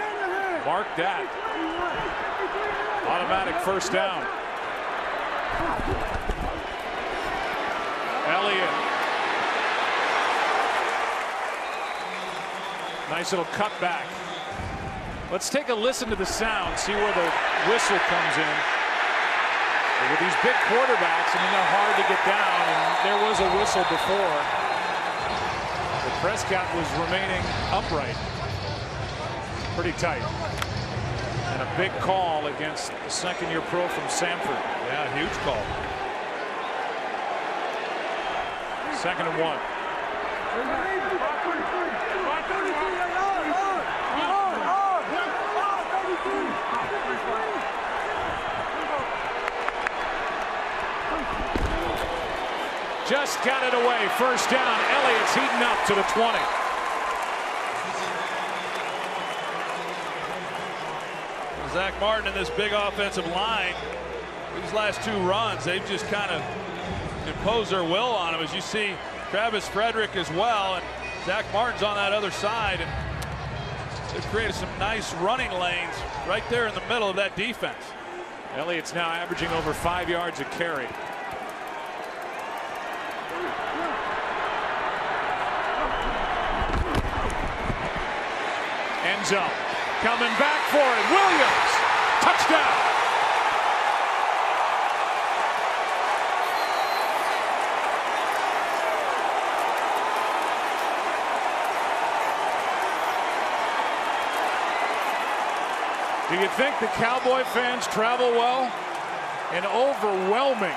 Mark that. Automatic first down. Elliott. Nice little cutback. Let's take a listen to the sound, see where the whistle comes in. But with these big quarterbacks, I mean, they're hard to get down, and there was a whistle before. But Prescott was remaining upright. Pretty tight. And a big call against the second-year pro from Samford. Yeah, huge call. 2nd and 1. Just got it away. First down. Elliott's heating up to the 20. Zach Martin and this big offensive line, these last two runs, they've just kind of imposed their will on him. As you see, Travis Frederick as well, and Zach Martin's on that other side, and they've created some nice running lanes right there in the middle of that defense. Elliott's now averaging over 5 yards a carry. End zone. Coming back for it. Williams. Touchdown. Do you think the Cowboy fans travel well? An overwhelming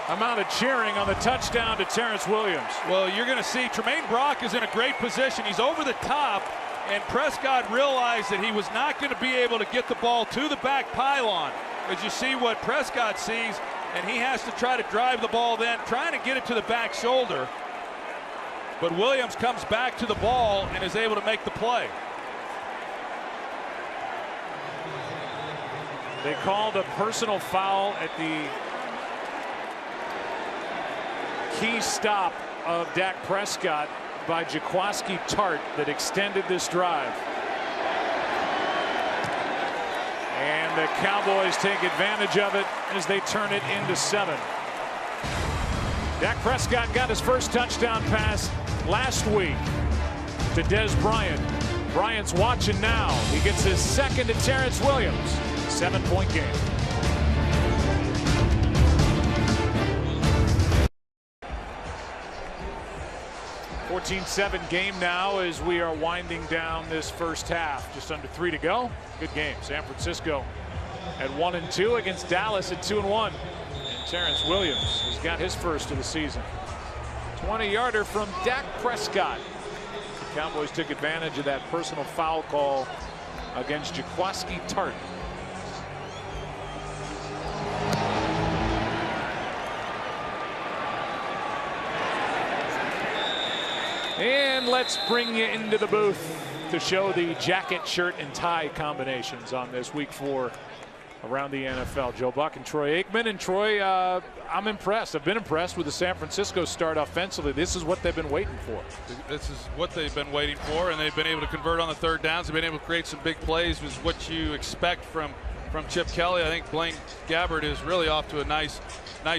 amount of cheering on the touchdown to Terrence Williams. Well, you're going to see Tremaine Brock is in a great position. He's over the top, and Prescott realized that he was not going to be able to get the ball to the back pylon. As you see what Prescott sees, and he has to try to drive the ball then, trying to get it to the back shoulder. But Williams comes back to the ball and is able to make the play. They called a personal foul at the key stop of Dak Prescott by Jaquiski Tartt that extended this drive. And the Cowboys take advantage of it as they turn it into 7. Dak Prescott got his first touchdown pass last week to Dez Bryant. Bryant's watching now. He gets his second to Terrence Williams. 7-point game. (14-7) game now as we are winding down this first half. Just under 3 to go. Good game. San Francisco at 1-2 against Dallas at 2-1. And Terrence Williams has got his first of the season. 20-yarder from Dak Prescott. The Cowboys took advantage of that personal foul call against Jaquiski Tartt. And let's bring you into the booth to show the jacket, shirt, and tie combinations on this week 4 around the NFL. Joe Buck and Troy Aikman. And Troy, I'm impressed. I've been impressed with the San Francisco start offensively. This is what they've been waiting for. This is what they've been waiting for, and they've been able to convert on the third downs. They've been able to create some big plays, which is what you expect from Chip Kelly. I think Blaine Gabbert is really off to a nice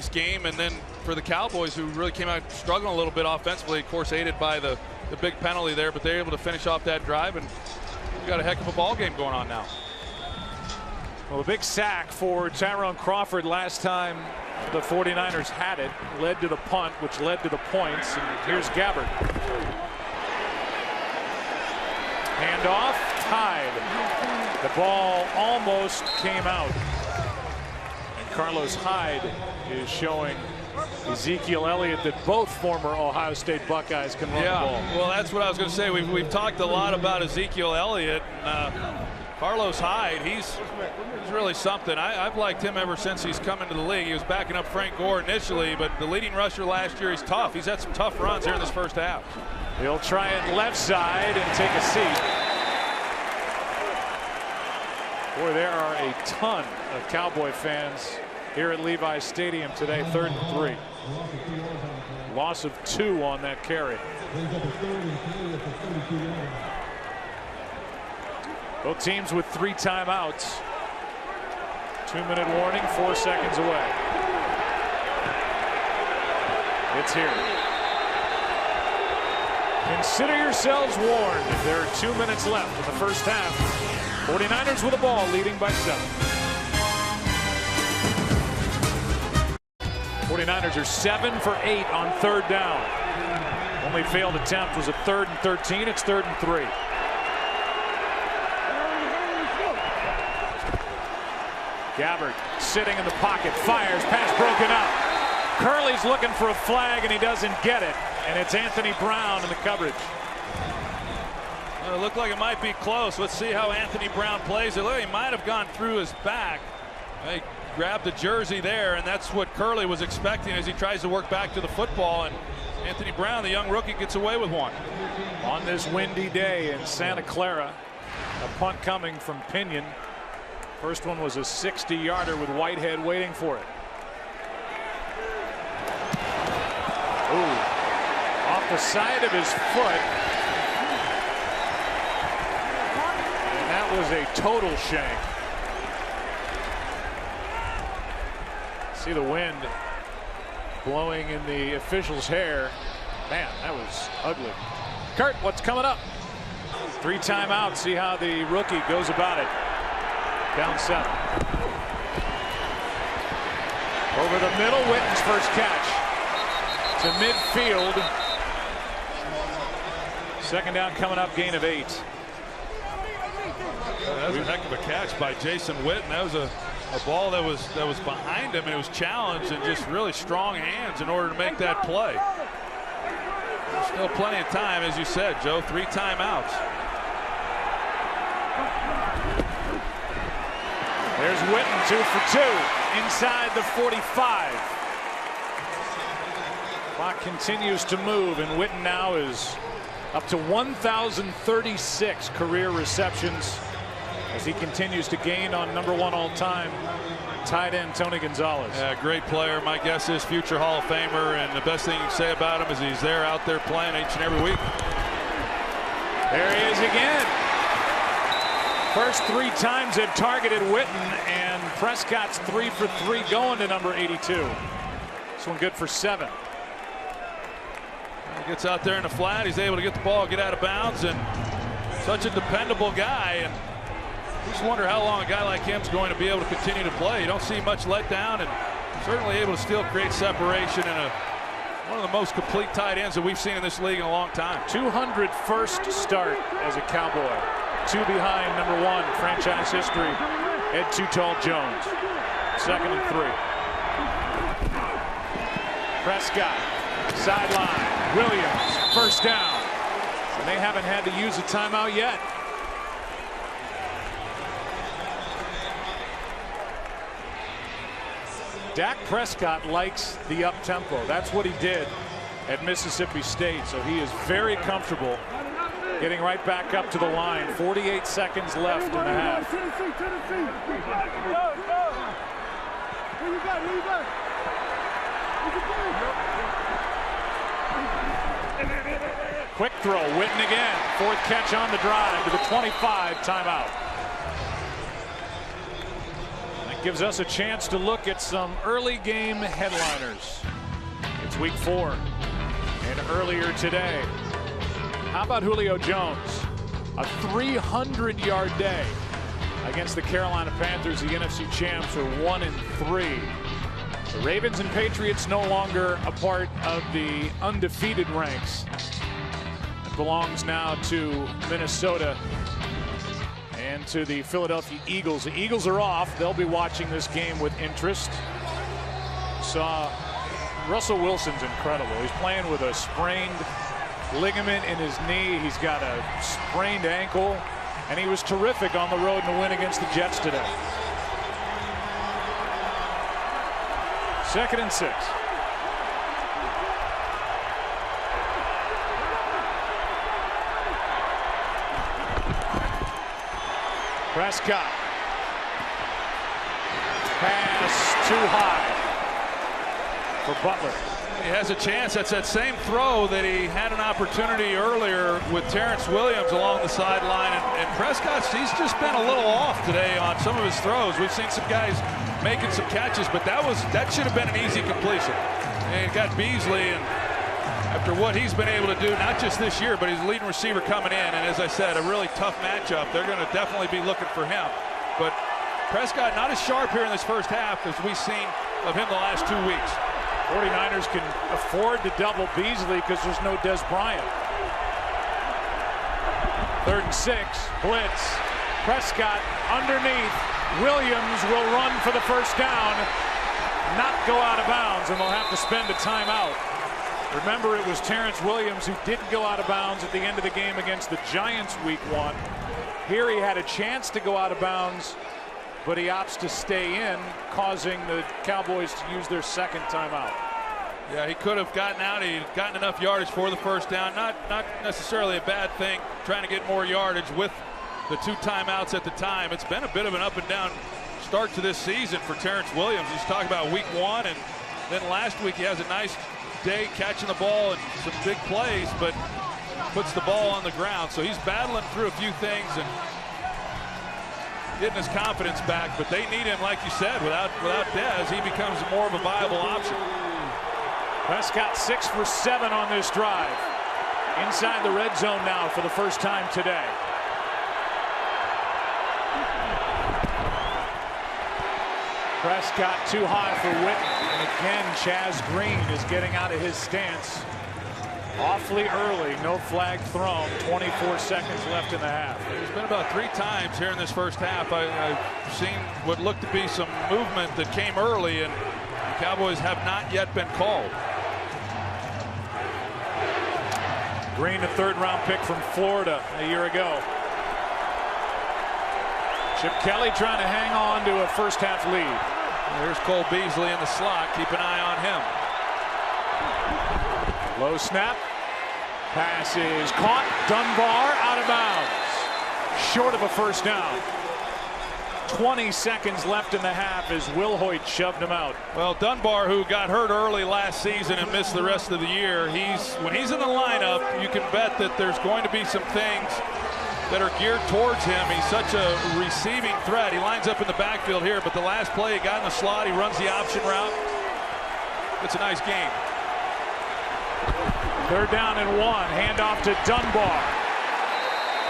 game. And then for the Cowboys, who really came out struggling a little bit offensively, of course aided by the big penalty there, but they're able to finish off that drive, and we've got a heck of a ball game going on now. Well, a big sack for Tyrone Crawford last time the 49ers had it, led to the punt, which led to the points. And here's Gabbert. Handoff, tied. The ball almost came out. And Carlos Hyde is showing Ezekiel Elliott that both former Ohio State Buckeyes can run the ball. Well, that's what I was going to say. We've talked a lot about Ezekiel Elliott. Carlos Hyde, he's really something. I've liked him ever since he's come into the league. He was backing up Frank Gore initially, but the leading rusher last year, he's tough. He's had some tough runs here in this first half. He'll try it left side and take a seat. Boy, there are a ton of Cowboy fans here at Levi's Stadium today. 3rd and 3. Loss of 2 on that carry. Both teams with 3 timeouts. 2-minute warning, 4 seconds away. It's here. Consider yourselves warned. There are 2 minutes left in the first half. 49ers with the ball, leading by 7. 49ers are 7 for 8 on 3rd down. Only failed attempt was a 3rd and 13. It's 3rd and 3. Gabbert sitting in the pocket, fires, pass broken up. Curley's looking for a flag and he doesn't get it. And it's Anthony Brown in the coverage. Well, it looked like it might be close. Let's see how Anthony Brown plays it. Look, he might have gone through his back. He grabbed the jersey there, and that's what Curley was expecting as he tries to work back to the football. And Anthony Brown, the young rookie, gets away with one. On this windy day in Santa Clara, a punt coming from Pinion. First one was a 60-yarder with Whitehead waiting for it. Ooh, off the side of his foot. And that was a total shank. See the wind blowing in the official's hair. Man, that was ugly. Kurt, what's coming up? 3 timeouts. See how the rookie goes about it. Down 7. Over the middle, Witten's first catch. To midfield. 2nd down coming up, gain of 8. That was a heck of a catch by Jason Witten. That was a ball that was behind him, and it was challenged, and just really strong hands in order to make that play. There's still plenty of time, as you said, Joe. 3 timeouts. There's Witten, 2 for 2 inside the 45. Clock continues to move, and Witten now is up to 1,036 career receptions as he continues to gain on #1 all-time tight end Tony Gonzalez. Yeah, great player. My guess is future Hall of Famer, and the best thing you can say about him is he's there out there playing each and every week. There he is again. First 3 times they've targeted Witten, and Prescott's 3 for 3 going to number 82. This one good for 7. He gets out there in the flat. He's able to get the ball, get out of bounds, and such a dependable guy. And you just wonder how long a guy like him's going to be able to continue to play. You don't see much letdown, and certainly able to still create separation, and one of the most complete tight ends that we've seen in this league in a long time. 201st start as a Cowboy. 2 behind #1 franchise history, Ed Too Tall Jones. 2nd and 3. Prescott, sideline. Williams, first down. And they haven't had to use a timeout yet. Dak Prescott likes the up-tempo. That's what he did at Mississippi State, so he is very comfortable getting right back up to the line. 48 seconds left in the half. Quick throw, Witten again. 4th catch on the drive to the 25 timeout. That gives us a chance to look at some early game headliners. It's week 4, and earlier today, how about Julio Jones? A 300-yard day against the Carolina Panthers. The NFC champs are 1-3. The Ravens and Patriots no longer a part of the undefeated ranks. It belongs now to Minnesota and to the Philadelphia Eagles. The Eagles are off. They'll be watching this game with interest. Saw Russell Wilson's incredible. He's playing with a sprained ligament in his knee. He's got a sprained ankle, and he was terrific on the road in the win against the Jets today. 2nd and 6. Prescott. Pass too high for Butler. He has a chance. That's that same throw that he had an opportunity earlier with Terrence Williams along the sideline. And Prescott's, he's just been a little off today on some of his throws. We've seen some guys making some catches, but that should have been an easy completion. And he got Beasley, and after what he's been able to do, not just this year, but he's the leading receiver coming in. And as I said, a really tough matchup. They're going to definitely be looking for him. But Prescott not as sharp here in this first half as we've seen of him the last 2 weeks. 49ers can afford to double Beasley because there's no Des Bryant. 3rd and 6, blitz. Prescott underneath. Williams will run for the first down, not go out of bounds, and they'll have to spend a timeout. Remember, it was Terrence Williams who didn't go out of bounds at the end of the game against the Giants week 1. Here he had a chance to go out of bounds, but he opts to stay in, causing the Cowboys to use their 2nd timeout. Yeah, he could have gotten out. He'd gotten enough yardage for the first down. Not necessarily a bad thing, trying to get more yardage with the 2 timeouts at the time. It's been a bit of an up and down start to this season for Terrence Williams. He's talking about week 1, and then last week he has a nice day catching the ball and some big plays, but puts the ball on the ground. So he's battling through a few things and getting his confidence back, but they need him, like you said. Without Dez, he becomes more of a viable option. Prescott 6 for 7 on this drive. Inside the red zone now for the first time today. Prescott too high for Witten, and again Chaz Green is getting out of his stance Awfully early, no flag thrown, 24 seconds left in the half. There's been about 3 times here in this first half I've seen what looked to be some movement that came early, and the Cowboys have not yet been called. Green, a third-round pick from Florida a year ago. Chip Kelly trying to hang on to a first-half lead. There's Cole Beasley in the slot. Keep an eye on him. Low snap. Pass is caught. Dunbar out of bounds. Short of a first down. 20 seconds left in the half as Will Hoyt shoved him out. Well, Dunbar, who got hurt early last season and missed the rest of the year, when he's in the lineup, you can bet that there's going to be some things that are geared towards him. He's such a receiving threat. He lines up in the backfield here, but the last play he got in the slot, he runs the option route. It's a nice game. 3rd down and 1. Handoff to Dunbar.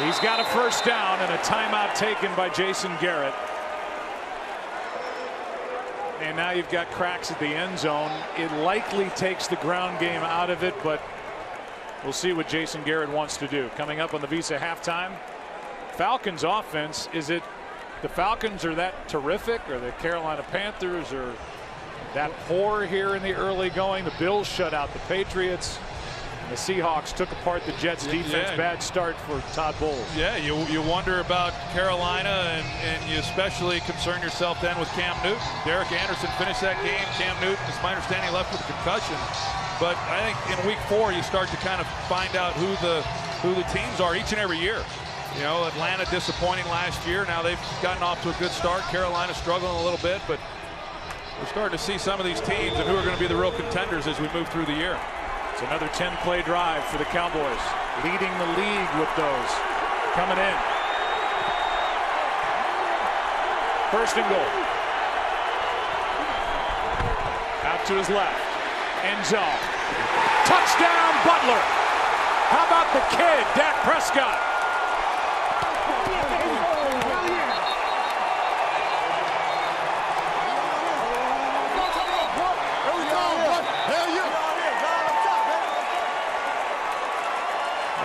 He's got a first down and a timeout taken by Jason Garrett. And now you've got cracks at the end zone. It likely takes the ground game out of it, but we'll see what Jason Garrett wants to do. Coming up on the Visa halftime, Falcons offense. Is it the Falcons are that terrific, or the Carolina Panthers are that poor here in the early going? The Bills shut out the Patriots. The Seahawks took apart the Jets defense. Yeah. Bad start for Todd Bowles. Yeah, you wonder about Carolina, and you especially concern yourself then with Cam Newton. Derek Anderson finished that game. Cam Newton, it's my understanding, left with a concussion. But I think in week 4 you start to kind of find out who the teams are each and every year. You know, Atlanta disappointing last year. Now they've gotten off to a good start. Carolina struggling a little bit, but we're starting to see some of these teams and who are going to be the real contenders as we move through the year. It's another 10-play drive for the Cowboys, leading the league with those. Coming in. 1st and goal. Out to his left. End zone. Touchdown, Butler. How about the kid, Dak Prescott?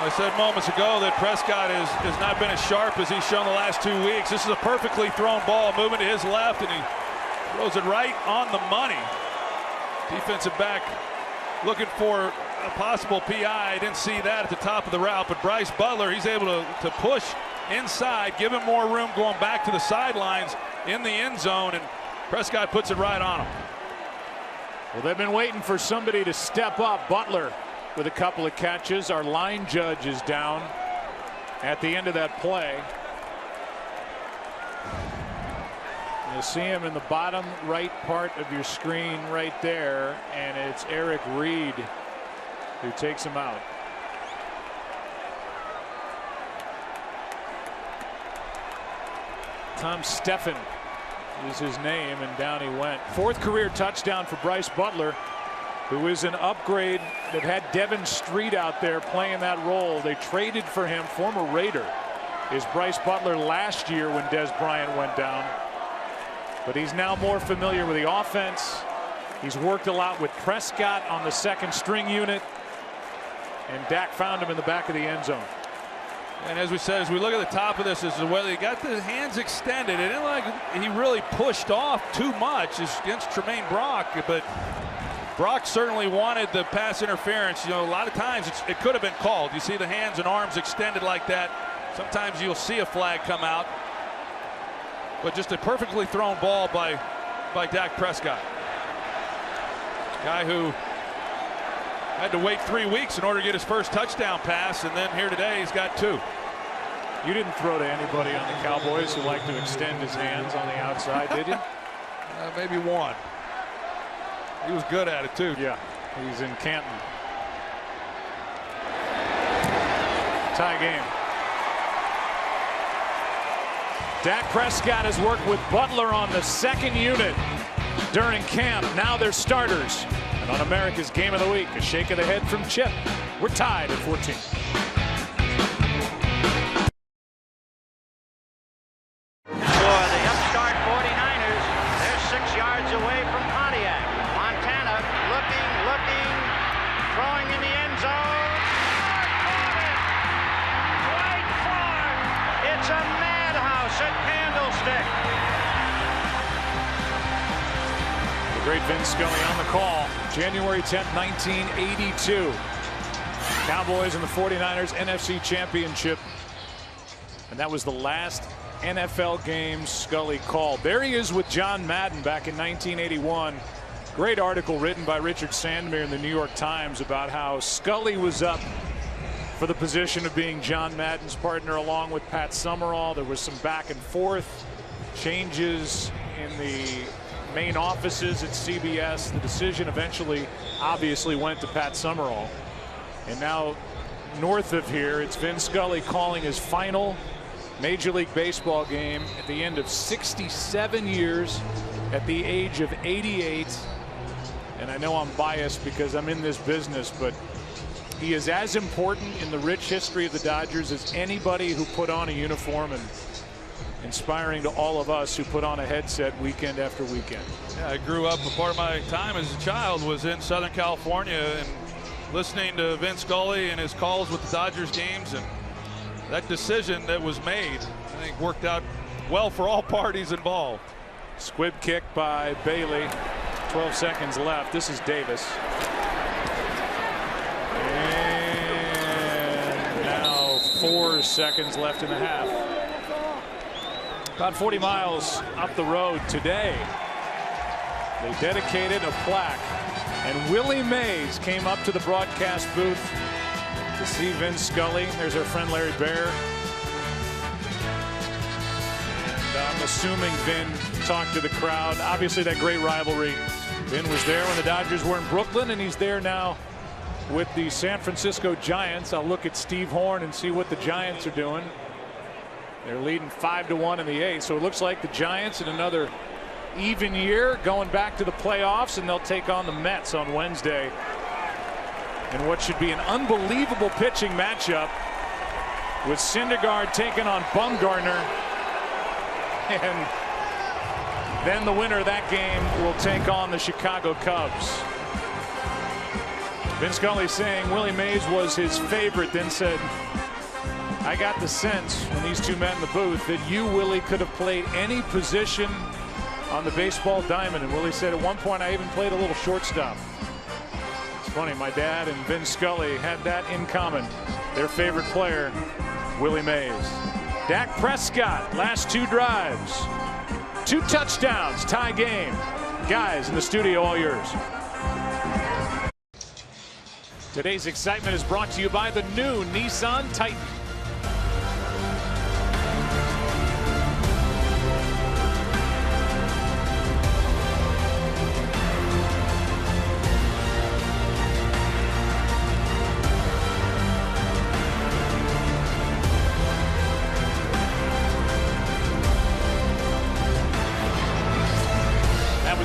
I said moments ago that Prescott has not been as sharp as he's shown the last 2 weeks. This is a perfectly thrown ball, moving to his left, and he throws it right on the money. Defensive back looking for a possible PI. Didn't see that at the top of the route, but Bryce Butler, he's able to push inside, give him more room going back to the sidelines in the end zone, and Prescott puts it right on him. Well, they've been waiting for somebody to step up. Butler with a couple of catches. Our line judge is down at the end of that play. You'll see him in the bottom right part of your screen right there, and it's Eric Reed who takes him out. Tom Steffen is his name, and down he went. 4th career touchdown for Bryce Butler, who is an upgrade. They've had Devin Street out there playing that role. They traded for him. Former Raider is Bryce Butler last year when Des Bryant went down. But he's now more familiar with the offense. He's worked a lot with Prescott on the 2nd string unit. And Dak found him in the back of the end zone. And as we said, as we look at the top of this, is whether he got the hands extended. It didn't like he really pushed off too much against Tremaine Brock, but Brock certainly wanted the pass interference. You know, a lot of times it could have been called. You see the hands and arms extended like that. Sometimes you'll see a flag come out. But just a perfectly thrown ball by Dak Prescott. Guy who had to wait 3 weeks in order to get his first touchdown pass, and then here today he's got 2. You didn't throw to anybody on the Cowboys who like to extend his hands on the outside, did you? Maybe one. He was good at it too. Yeah, he's in Canton. Tie game. Dak Prescott has worked with Butler on the 2nd unit during camp. Now they're starters. And on America's Game of the Week, a shake of the head from Chip. We're tied at 14. For the upstart 49ers, they're 6 yards away from Pontiac. Montana looking, throwing in the end zone. Great Vin Scully on the call. January 10th, 1982. Cowboys and the 49ers NFC Championship. And that was the last NFL game Scully called. There he is with John Madden back in 1981. Great article written by Richard Sandmere in the New York Times about how Scully was up for the position of being John Madden's partner along with Pat Summerall. There was some back and forth, changes in the main offices at CBS. The decision eventually obviously went to Pat Summerall. And now north of here, it's Vin Scully calling his final Major League Baseball game at the end of 67 years at the age of 88. And I know I'm biased because I'm in this business, but he is as important in the rich history of the Dodgers as anybody who put on a uniform, and inspiring to all of us who put on a headset weekend after weekend. Yeah, I grew up, a part of my time as a child was in Southern California and listening to Vin Scully and his calls with the Dodgers games, and that decision that was made, I think, worked out well for all parties involved. Squib kick by Bailey. 12 seconds left. This is Davis. And now 4 seconds left in the half. About 40 miles up the road today, they dedicated a plaque, and Willie Mays came up to the broadcast booth to see Vin Scully. There's our friend Larry Bear. And I'm assuming Vin talked to the crowd. Obviously that great rivalry. Vin was there when the Dodgers were in Brooklyn, and he's there now with the San Francisco Giants. I'll look at Steve Horn and see what the Giants are doing. They're leading 5-1 in the 8th, so it looks like the Giants in another even year going back to the playoffs, and they'll take on the Mets on Wednesday in what should be an unbelievable pitching matchup, with Syndergaard taking on Bumgarner, and then the winner of that game will take on the Chicago Cubs. Vin Scully saying Willie Mays was his favorite, then said, I got the sense when these two met in the booth that you, Willie, could have played any position on the baseball diamond. And Willie said at one point, I even played a little shortstop. It's funny, my dad and Vin Scully had that in common. Their favorite player, Willie Mays. Dak Prescott, last 2 drives. 2 touchdowns, tie game. Guys in the studio, all yours. Today's excitement is brought to you by the new Nissan Titan.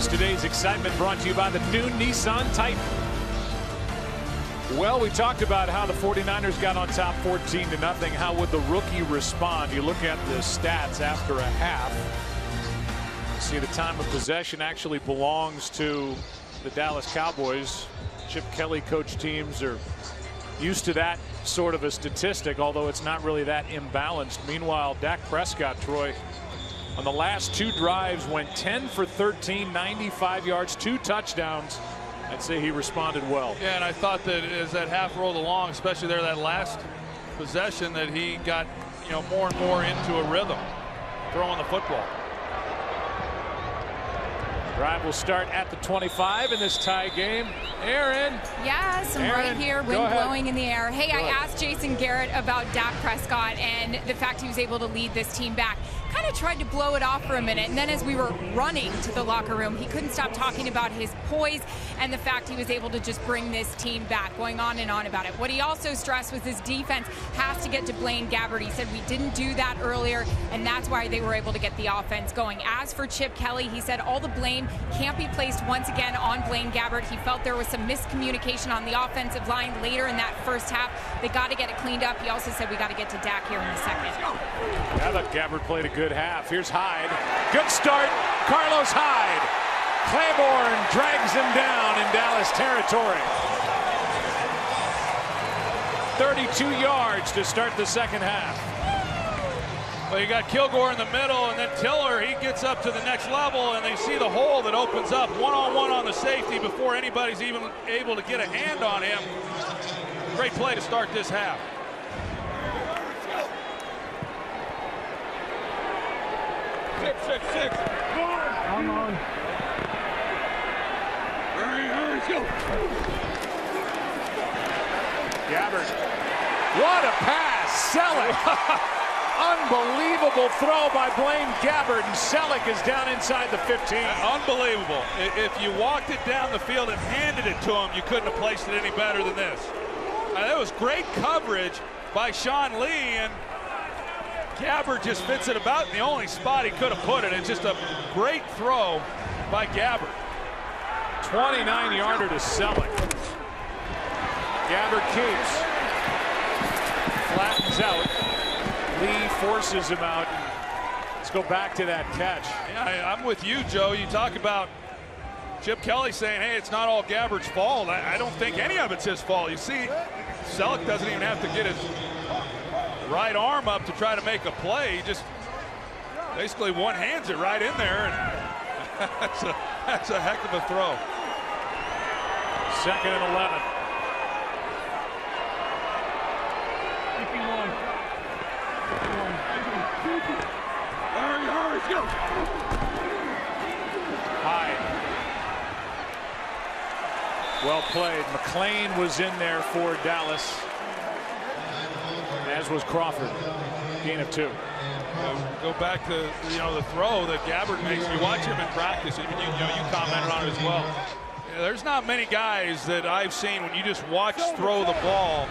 Today's excitement brought to you by the new Nissan Titan. Well, we talked about how the 49ers got on top 14-0. How would the rookie respond? You look at the stats after a half. You see the time of possession actually belongs to the Dallas Cowboys. Chip Kelly coach teams are used to that sort of a statistic, although it's not really that imbalanced. Meanwhile, Dak Prescott, Troy, on the last 2 drives went 10 for 13, 95 yards, 2 touchdowns. I'd say he responded well. Yeah, and I thought that as that half rolled along, especially there that last possession, that he got, more and more into a rhythm throwing the football. Drive will start at the 25 in this tie game. Aaron. Yes, I'm right here, wind blowing in the air. Hey, I asked Jason Garrett about Dak Prescott and the fact he was able to lead this team back. Kind of tried to blow it off for a minute, and then as we were running to the locker room, he couldn't stop talking about his poise and the fact he was able to just bring this team back, going on and on about it. What he also stressed was his defense has to get to Blaine Gabbert. He said we didn't do that earlier, and that's why they were able to get the offense going. As for Chip Kelly, he said all the blame can't be placed once again on Blaine Gabbert. He felt there was some miscommunication on the offensive line later in that first half. They got to get it cleaned up. He also said we got to get to Dak here in the second. I thought Gabbert played a good half. Here's Hyde. Good start. Carlos Hyde. Claiborne drags him down in Dallas territory. 32 yards to start the second half. Well, you got Kilgore in the middle, and then Tiller, he gets up to the next level, and they see the hole that opens up one-on-one on the safety before anybody's even able to get a hand on him. Great play to start this half. Six. Come on. Hurry, go. Gabbard. What a pass. Selleck. Unbelievable throw by Blaine Gabbard, and Selleck is down inside the 15. Unbelievable. If you walked it down the field and handed it to him, you couldn't have placed it any better than this. That was great coverage by Sean Lee, and Gabbard just fits it about in the only spot he could have put it. It's just a great throw by Gabbard. 29-yarder to Selleck. Gabbard keeps. Flattens out. Lee forces him out. Let's go back to that catch. Yeah, I'm with you, Joe. You talk about Chip Kelly saying, hey, it's not all Gabbard's fault. I don't think any of it's his fault. You see, Selleck doesn't even have to get his right arm up to try to make a play. He just basically one-hands it right in there, and that's a heck of a throw. 2nd and 11. Hurry, go. High. Well played. McClain was in there for Dallas, as was Crawford. Gain of 2. Go back to the throw that Gabbard makes. You watch him in practice, and you commented on it as well. There's not many guys that I've seen when you just watch throw the ball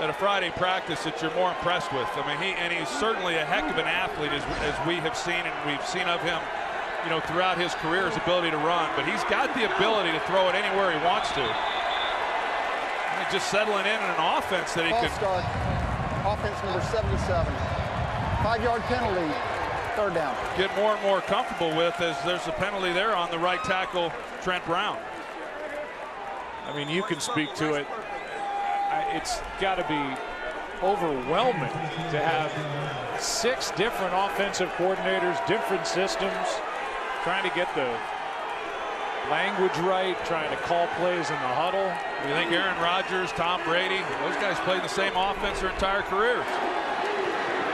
at a Friday practice that you're more impressed with. I mean, he's certainly a heck of an athlete, as we have seen, and we've seen of him, throughout his career, his ability to run. But he's got the ability to throw it anywhere he wants to. And just settling in an offense that he can. Start. Offense number 77. 5-yard penalty. 3rd down. Get more and more comfortable with, as there's a penalty there on the right tackle, Trent Brown. I mean, you can speak to it. It's got to be overwhelming to have 6 different offensive coordinators, different systems, trying to get the language right, trying to call plays in the huddle. You think Aaron Rodgers, Tom Brady, those guys played the same offense their entire careers.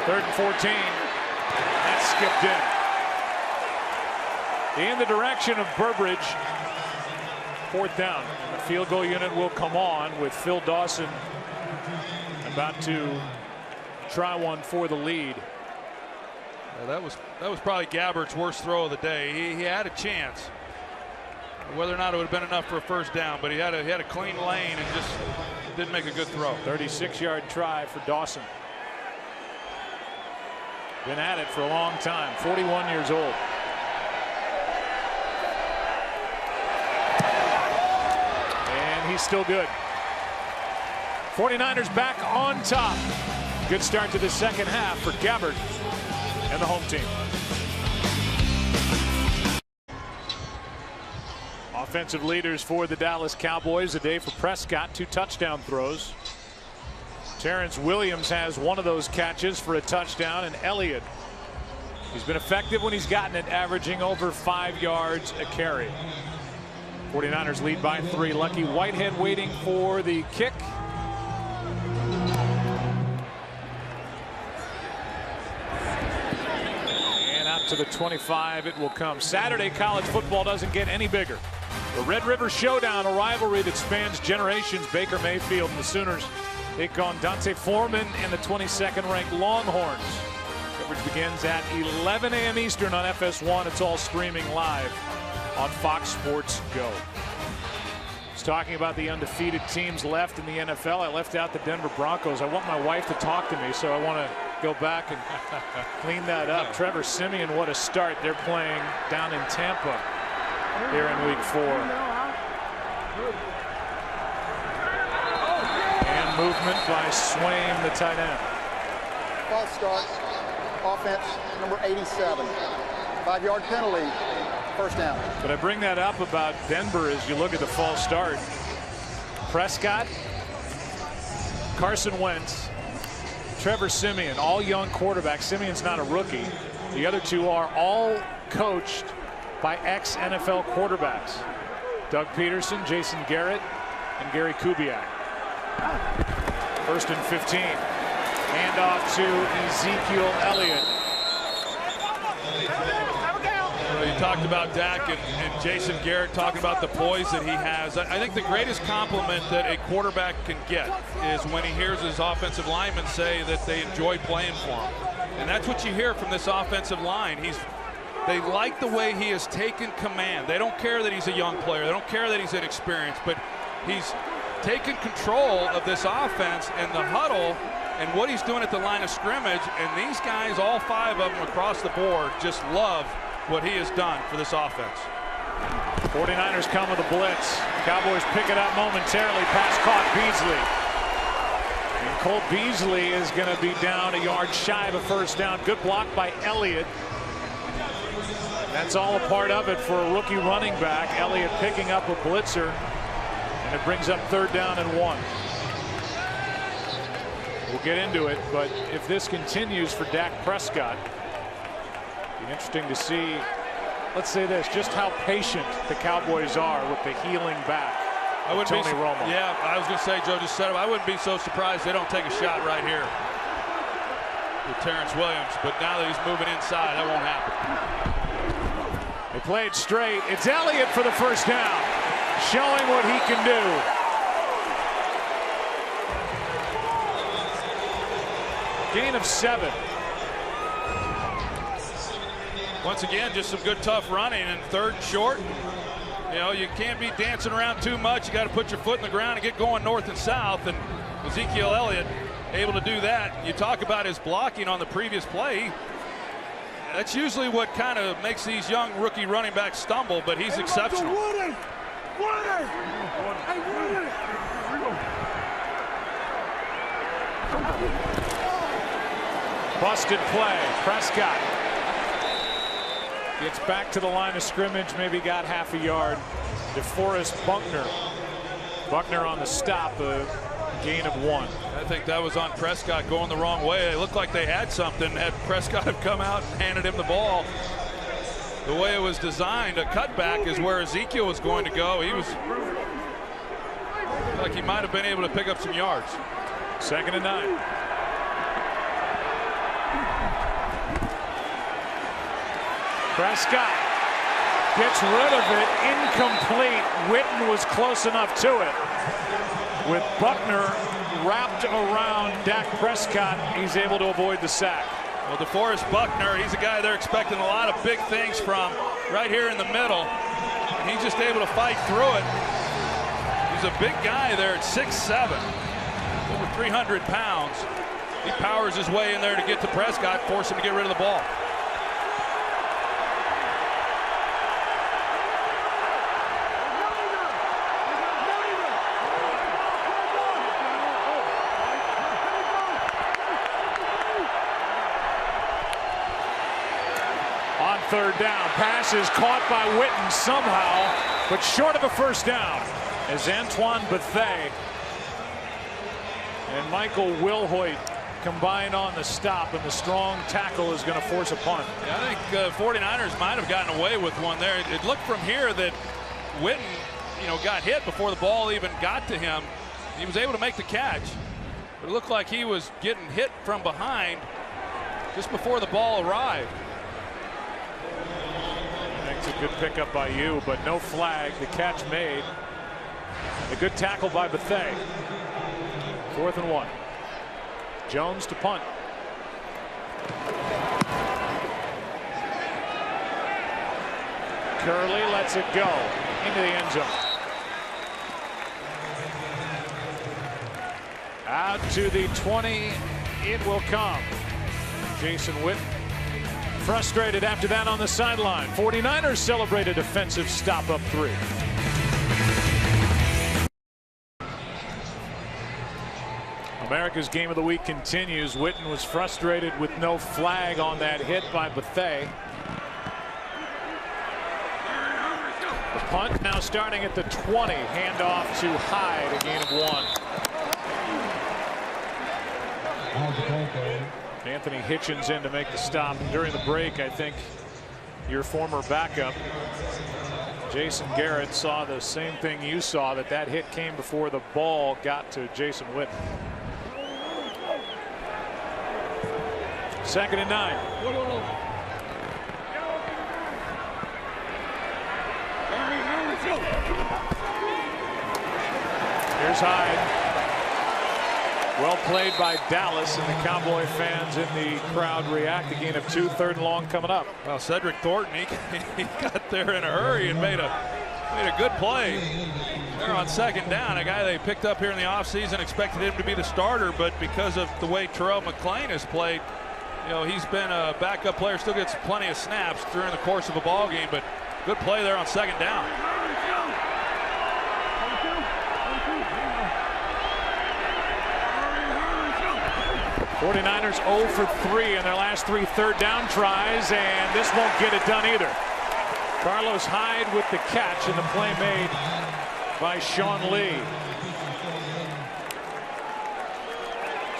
3rd and 14. That's skipped in. In the direction of Burbridge. 4th down. The field goal unit will come on with Phil Dawson about to try one for the lead. Yeah, that was probably Gabbard's worst throw of the day. He had a chance. Whether or not it would have been enough for a 1st down, but he had a clean lane and just didn't make a good throw. 36-yard try for Dawson. Been at it for a long time. 41 years old. He's still good. 49ers back on top. Good start to the 2nd half for Gabbard and the home team. Offensive leaders for the Dallas Cowboys. A day for Prescott. 2 touchdown throws. Terrence Williams has one of those catches for a touchdown, and Elliott, he's been effective when he's gotten it, averaging over 5 yards a carry. 49ers lead by 3. Lucky Whitehead waiting for the kick. And out to the 25 it will come. Saturday college football doesn't get any bigger. The Red River Showdown, a rivalry that spans generations. Baker Mayfield and the Sooners take on Dante Foreman and the 22nd ranked Longhorns. Coverage begins at 11 a.m. Eastern on FS1. It's all streaming live on Fox Sports Go. He's talking about the undefeated teams left in the NFL. I left out the Denver Broncos. I want my wife to talk to me, so I want to go back and clean that up. Trevor Siemian, what a start. They're playing down in Tampa here in week 4. And movement by Swaim, the tight end. False start. Offense number 87. 5-yard penalty. 1st down. But I bring that up about Denver as you look at the false start. Prescott, Carson Wentz, Trevor Siemian, all young quarterbacks. Simeon's not a rookie. The other two are all coached by ex-NFL quarterbacks. Doug Peterson, Jason Garrett, and Gary Kubiak. 1st and 15. Handoff to Ezekiel Elliott. Well, you talked about Dak and Jason Garrett talking about the poise that he has. I think the greatest compliment that a quarterback can get is when he hears his offensive linemen say that they enjoy playing for him. And that's what you hear from this offensive line. They like the way he has taken command. They don't care that he's a young player. They don't care that he's inexperienced, but he's taken control of this offense and the huddle and what he's doing at the line of scrimmage. And these guys, all 5 of them across the board, just love what he has done for this offense. 49ers come with a blitz. Cowboys pick it up momentarily. Pass caught, Beasley. And Cole Beasley is going to be down a yard shy of a first down. Good block by Elliott. That's all a part of it for a rookie running back. Elliott picking up a blitzer, and it brings up 3rd down and 1. We'll get into it, but if this continues for Dak Prescott, it'll be interesting to see, let's say this, just how patient the Cowboys are with the healing back of Tony Romo. Yeah, I was going to say, Joe just said it. I wouldn't be so surprised they don't take a shot right here with Terrence Williams, but now that he's moving inside, that won't happen. They play it straight. It's Elliott for the first down, showing what he can do. Gain of 7. Once again, just some good tough running, and 3rd short. You know, you can't be dancing around too much. You got to put your foot in the ground and get going north and south, and Ezekiel Elliott able to do that. You talk about his blocking on the previous play. That's usually what kind of makes these young rookie running backs stumble, but he's exceptional. Busted play. Prescott gets back to the line of scrimmage, maybe got half a yard. DeForest Buckner. Buckner on the stop, a gain of 1. I think that was on Prescott going the wrong way. It looked like they had something. Had Prescott have come out and handed him the ball the way it was designed, a cutback is where Ezekiel was going to go. He was like he might have been able to pick up some yards. 2nd and 9. Prescott gets rid of it, incomplete. Witten was close enough to it. With Buckner wrapped around Dak Prescott, he's able to avoid the sack. Well, DeForest Buckner, he's a guy they're expecting a lot of big things from right here in the middle. And he's just able to fight through it. He's a big guy there at 6'7", over 300 pounds. He powers his way in there to get to Prescott, force him to get rid of the ball. On 3rd down, pass is caught by Witten somehow, but short of a first down as Antoine Bethea and Michael Wilhoit combine on the stop, and the strong tackle is going to force a punt. Yeah, I think 49ers might have gotten away with one there. It looked from here that Witten, got hit before the ball even got to him. He was able to make the catch, but it looked like he was getting hit from behind just before the ball arrived. It's a good pickup by you, but no flag. The catch made. A good tackle by Bethea. 4th and 1. Jones to punt. Curley lets it go into the end zone. Out to the 20 it will come. Jason Witten frustrated after that on the sideline. 49ers celebrate a defensive stop up 3. America's Game of the Week continues. Witten was frustrated with no flag on that hit by Bethea. The punt now starting at the 20. Handoff to Hyde, a gain of 1. Anthony Hitchens in to make the stop. And during the break, I think your former backup, Jason Garrett, saw the same thing you saw, that hit came before the ball got to Jason Witten. 2nd and 9. Here's Hyde. Well played by Dallas, and the Cowboy fans in the crowd react. A gain of 2, 3rd and long coming up. Well, Cedric Thornton, he got there in a hurry and made a good play. They're on 2nd down. A guy they picked up here in the offseason, expected him to be the starter, but because of the way Terrell McClain has played, he's been a backup player, still gets plenty of snaps during the course of a ball game, but good play there on 2nd down. 49ers 0 for 3 in their last 3 3rd down tries, and this won't get it done either. Carlos Hyde with the catch, and the play made by Sean Lee.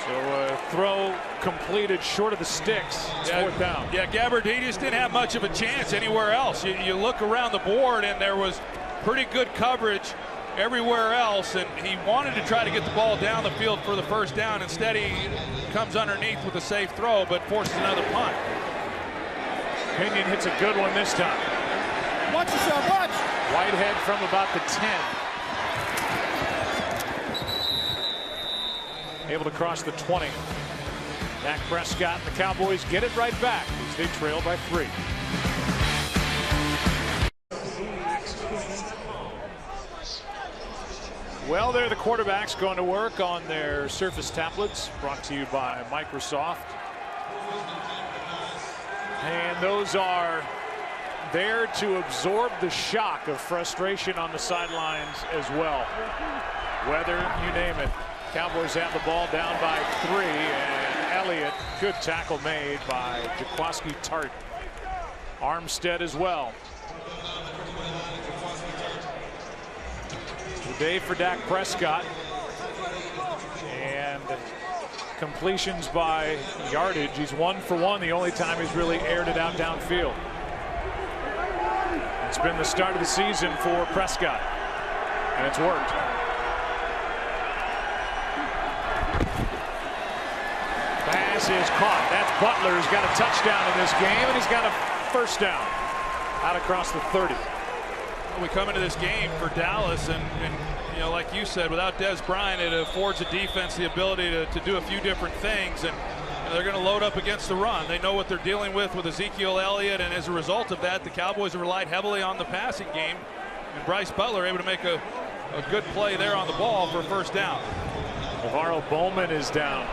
So throw completed short of the sticks. It's 4th down. Yeah, Gabbard, he just didn't have much of a chance anywhere else. You look around the board, and there was pretty good coverage everywhere else, and he wanted to try to get the ball down the field for the 1st down. Instead, he comes underneath with a safe throw, but forces another punt. Pinion hits a good one this time. Watch yourself, watch. Whitehead from about the 10. Able to cross the 20. Dak Prescott and the Cowboys get it right back as they trail by 3. Well, they're the quarterbacks going to work on their Surface tablets, brought to you by Microsoft. And those are there to absorb the shock of frustration on the sidelines as well. Weather, you name it. Cowboys have the ball down by 3, and Elliott, good tackle made by Jaquaski Tart. Armstead as well. Day for Dak Prescott, and completions by yardage. He's 1 for 1, the only time he's really aired it out downfield. It's been the start of the season for Prescott, and it's worked. Pass is caught. That's Butler, who's got a touchdown in this game, and he's got a 1st down out across the 30. We come into this game for Dallas, and like you said, without Des Bryant, it affords a defense the ability to do a few different things, and they're going to load up against the run. They know what they're dealing with Ezekiel Elliott, and as a result of that, the Cowboys have relied heavily on the passing game, and Bryce Butler able to make a good play there on the ball for a 1st down. Navarro Bowman is down.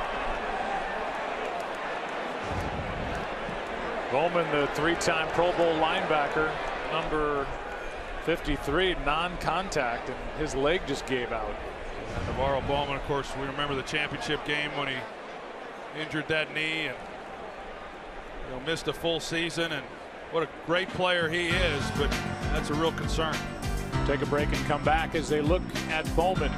Bowman, the 3-time Pro Bowl linebacker, number 53, non-contact, and his leg just gave out. And Navarro Bowman, of course, we remember the championship game when he injured that knee and missed a full season, and what a great player he is, but that's a real concern. Take a break and come back as they look at Bowman.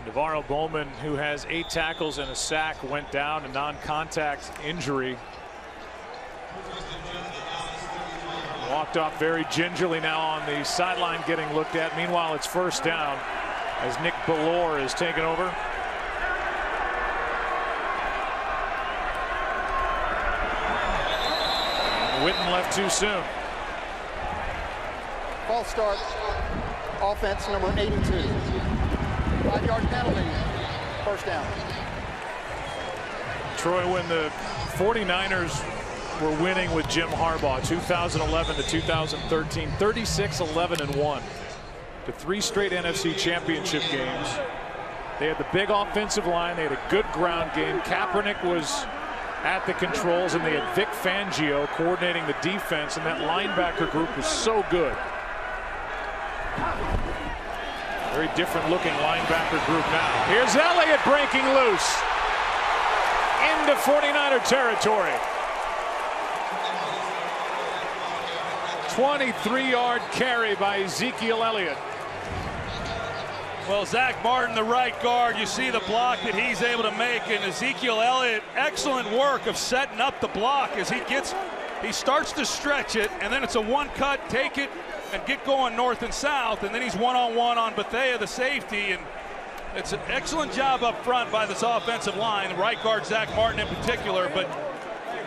Navarro Bowman, who has 8 tackles and a sack, went down, a non-contact injury. Walked off very gingerly now on the sideline getting looked at. Meanwhile, it's 1st down as Nick Bellore is taken over. And Witten left too soon. False start. Offense number 82. 5-yard penalty. 1st down. Troy, when the 49ers were winning with Jim Harbaugh, 2011 to 2013, 36-11-1 to 3 straight NFC championship games. They had the big offensive line. They had a good ground game. Kaepernick was at the controls, and they had Vic Fangio coordinating the defense, and that linebacker group was so good. Very different looking linebacker group now. Here's Elliott breaking loose into 49er territory. 23-yard carry by Ezekiel Elliott. Well, Zach Martin, the right guard, you see the block that he's able to make, and Ezekiel Elliott, excellent work of setting up the block as he starts to stretch it, and then it's a one cut, take it, and get going north and south, and then he's one-on-one on Bethea, the safety, and it's an excellent job up front by this offensive line, the right guard Zach Martin in particular, but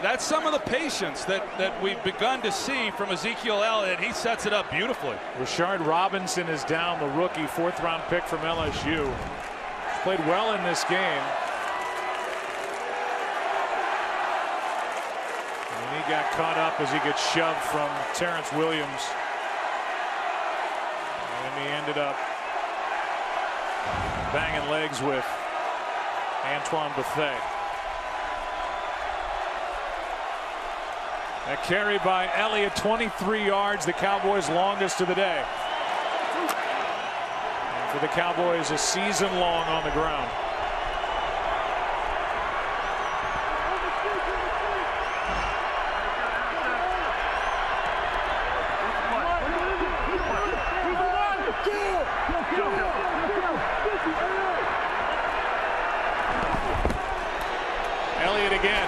that's some of the patience that we've begun to see from Ezekiel Elliott. He sets it up beautifully. Rashard Robinson is down, the rookie, 4th-round pick from LSU. He's played well in this game. And he got caught up as he gets shoved from Terrence Williams. And he ended up banging legs with Antoine Bethea. A carry by Elliott, 23 yards, the Cowboys' longest of the day. And for the Cowboys, a season long on the ground. Elliott again.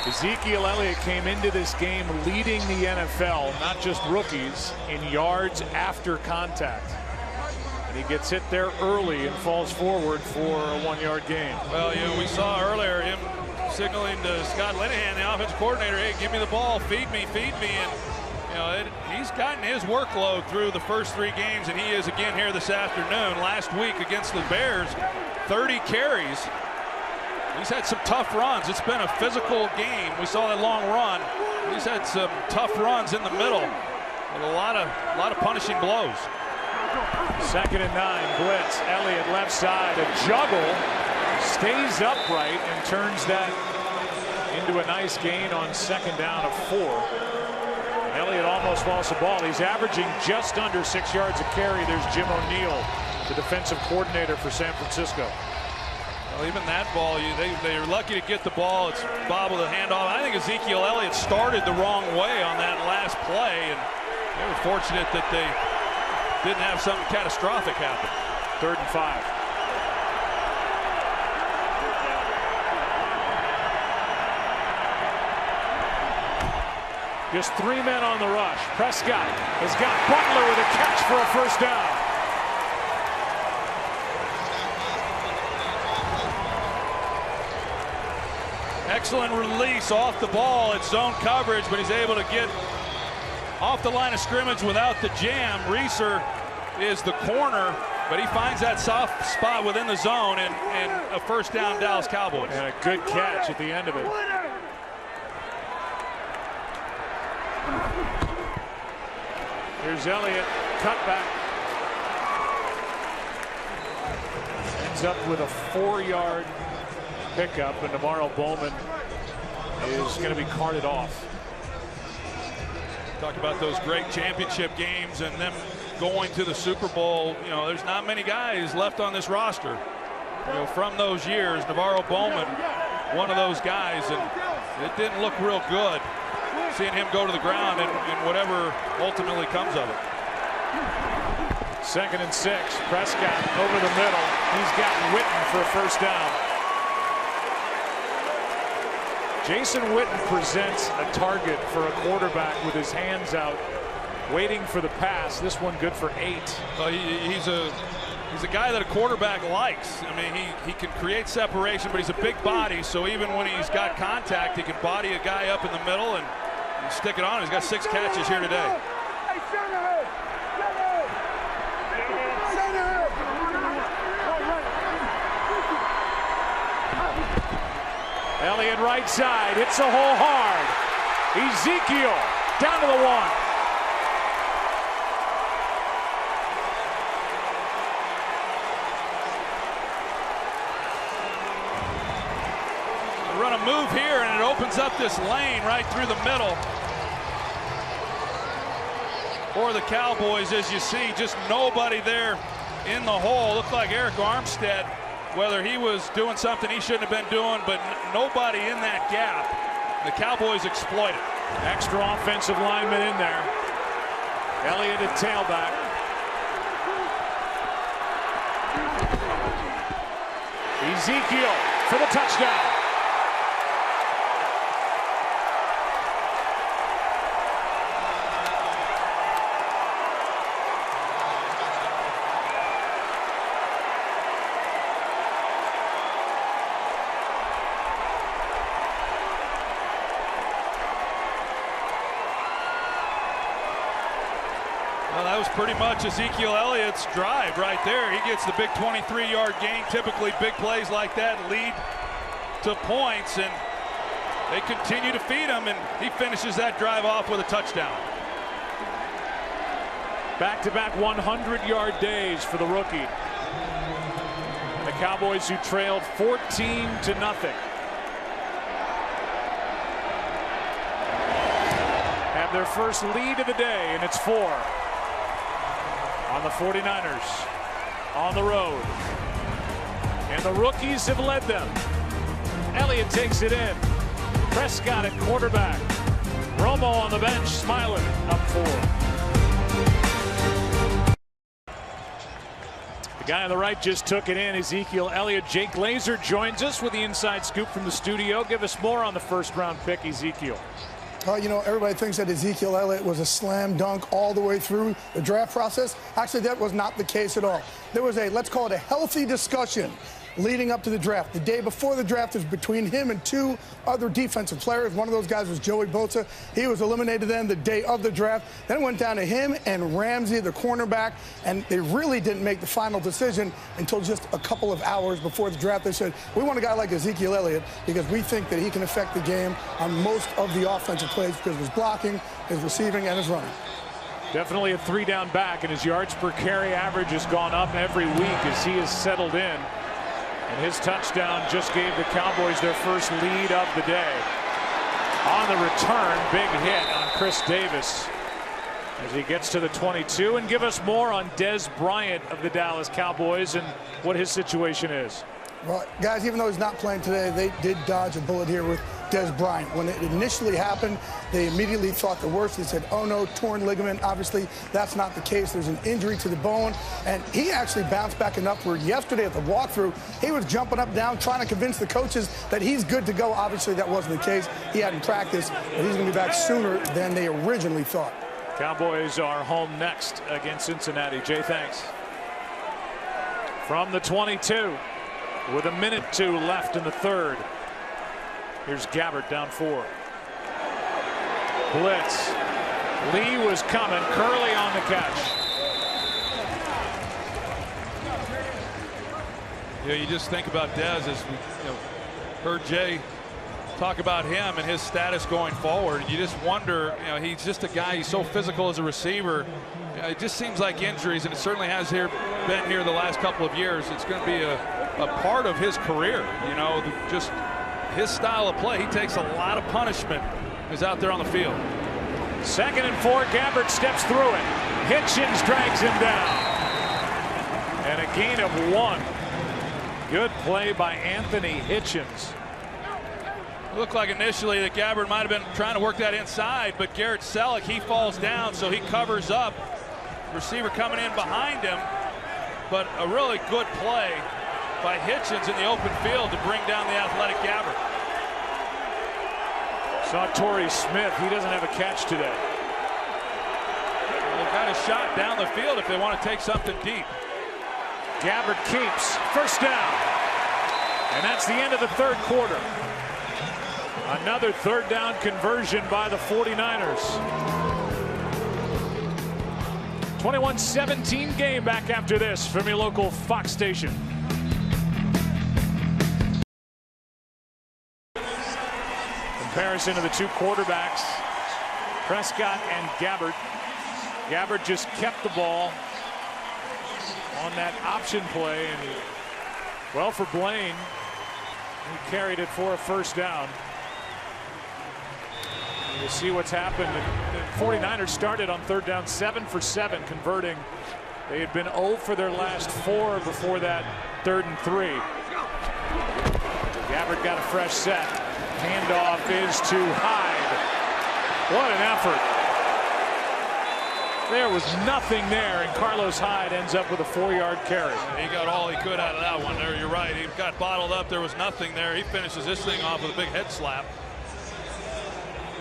Ezekiel Elliott came into this game leading the NFL, not just rookies, in yards after contact. And he gets hit there early and falls forward for a 1-yard gain. Well, you know, we saw earlier him signaling to Scott Linehan, the offensive coordinator, hey, give me the ball, feed me. And, you know, he's gotten his workload through the first 3 games, and he is again here this afternoon. Last week against the Bears, 30 carries. He's had some tough runs. It's been a physical game. We saw that long run. He's had some tough runs in the middle with a lot of punishing blows. 2nd and 9, blitz. Elliott left side, a juggle, stays upright and turns that into a nice gain on 2nd down of 4. Elliott almost lost the ball. He's averaging just under 6 yards a carry. There's Jim O'Neill, the defensive coordinator for San Francisco. Well, even that ball, they're lucky to get the ball. It's bobbled the handoff. I think Ezekiel Elliott started the wrong way on that last play, and they were fortunate that they didn't have something catastrophic happen. 3rd and 5. Just 3 men on the rush. Prescott has got Butler with a catch for a 1st down. Excellent release off the ball. It's zone coverage, but he's able to get off the line of scrimmage without the jam. Reeser is the corner, but he finds that soft spot within the zone, and a 1st down Dallas Cowboys. And a good catch at the end of it. Here's Elliott, cutback. Ends up with a 4-yard pickup, and Navarro Bowman is going to be carted off. Talk about those great championship games and them going to the Super Bowl. You know, there's not many guys left on this roster, you know, from those years. Navarro Bowman, one of those guys, and it didn't look real good seeing him go to the ground and whatever ultimately comes of it. 2nd and 6. Prescott over the middle. He's got Witten for a 1st down. Jason Witten presents a target for a quarterback with his hands out, waiting for the pass. This one good for 8. Well, he's a guy that a quarterback likes. I mean, he can create separation, but he's a big body, so even when he's got contact, he can body a guy up in the middle and stick it on. He's got 6 catches here today. Elliott right side, hits the hole hard. Ezekiel down to the 1. They run a move here, and it opens up this lane right through the middle for the Cowboys. As you see, just nobody there in the hole. Looked like Eric Armstead, whether he was doing something he shouldn't have been doing, but nobody in that gap. The Cowboys exploit it. Extra offensive lineman in there. Elliott at tailback. Ezekiel for the touchdown. Well, that was pretty much Ezekiel Elliott's drive right there. He gets the big 23-yard gain. Typically, big plays like that lead to points, and they continue to feed him, and he finishes that drive off with a touchdown. Back-to-back 100-yard days for the rookie. And the Cowboys, who trailed 14-0. Have their first lead of the day, and it's 4 on the 49ers on the road. And the rookies have led them. Elliott takes it in. Prescott at quarterback. Romo on the bench, smiling, up 4. The guy on the right just took it in, Ezekiel Elliott. Jake Glazer joins us with the inside scoop from the studio. Give us more on the first-round pick, Ezekiel. You know, everybody thinks that Ezekiel Elliott was a slam dunk all the way through the draft process. Actually, that was not the case at all. There was a, let's call it a healthy discussion leading up to the draft. The day before the draft was between him and 2 other defensive players. One of those guys was Joey Bosa. He was eliminated then the day of the draft. Then it went down to him and Ramsey, the cornerback, and they really didn't make the final decision until just a couple of hours before the draft. They said, we want a guy like Ezekiel Elliott because we think that he can affect the game on most of the offensive plays because of his blocking, his receiving, and his running. Definitely a 3-down back, and his yards per carry average has gone up every week as he has settled in. And his touchdown just gave the Cowboys their first lead of the day. On the return, big hit on Chris Davis as he gets to the 22. And give us more on Dez Bryant of the Dallas Cowboys and what his situation is. Well, guys, even though he's not playing today, they did dodge a bullet here with Dez Bryant. When it initially happened, they immediately thought the worst. They said, oh no, torn ligament. Obviously, that's not the case. There's an injury to the bone. And he actually bounced back enough where yesterday at the walkthrough, he was jumping up and down trying to convince the coaches that he's good to go. Obviously, that wasn't the case. He hadn't practiced, but he's going to be back sooner than they originally thought. Cowboys are home next against Cincinnati. Jay, thanks. From the 22. With 1:02 left in the third. Here's Gabbert down 4. Blitz. Lee was coming. Curley on the catch. Yeah, you just think about Dez as we heard Jay talk about him and his status going forward. You just wonder, he's just a guy, he's so physical as a receiver. It just seems like injuries, and it certainly has been here the last couple of years. It's going to be a part of his career, just his style of play. He takes a lot of punishment. He's out there on the field. 2nd and 4. Gabbert steps through it. Hitchens drags him down. And a gain of 1. Good play by Anthony Hitchens. It looked like initially that Gabbert might have been trying to work that inside, but Garrett Selleck, he falls down, so he covers up. Receiver coming in behind him, but a really good play by Hitchens in the open field to bring down the athletic Gabbert. Saw Torrey Smith. He doesn't have a catch today. They've got a shot down the field if they want to take something deep. Gabbert keeps. First down. And that's the end of the third quarter. Another 3rd down conversion by the 49ers. 21-17 game back after this from your local Fox station. Comparison of the 2 quarterbacks, Prescott and Gabbert. Gabbert just kept the ball on that option play, and well for Blaine, he carried it for a first down. We'll see what's happened. The 49ers started on 3rd down 7 for 7 converting. They had been 0 for their last 4 before that 3rd and 3. Gabbert got a fresh set. Handoff is to Hyde. What an effort. There was nothing there, and Carlos Hyde ends up with a 4-yard carry. He got all he could out of that one there. You're right. He got bottled up. There was nothing there. He finishes this thing off with a big head slap.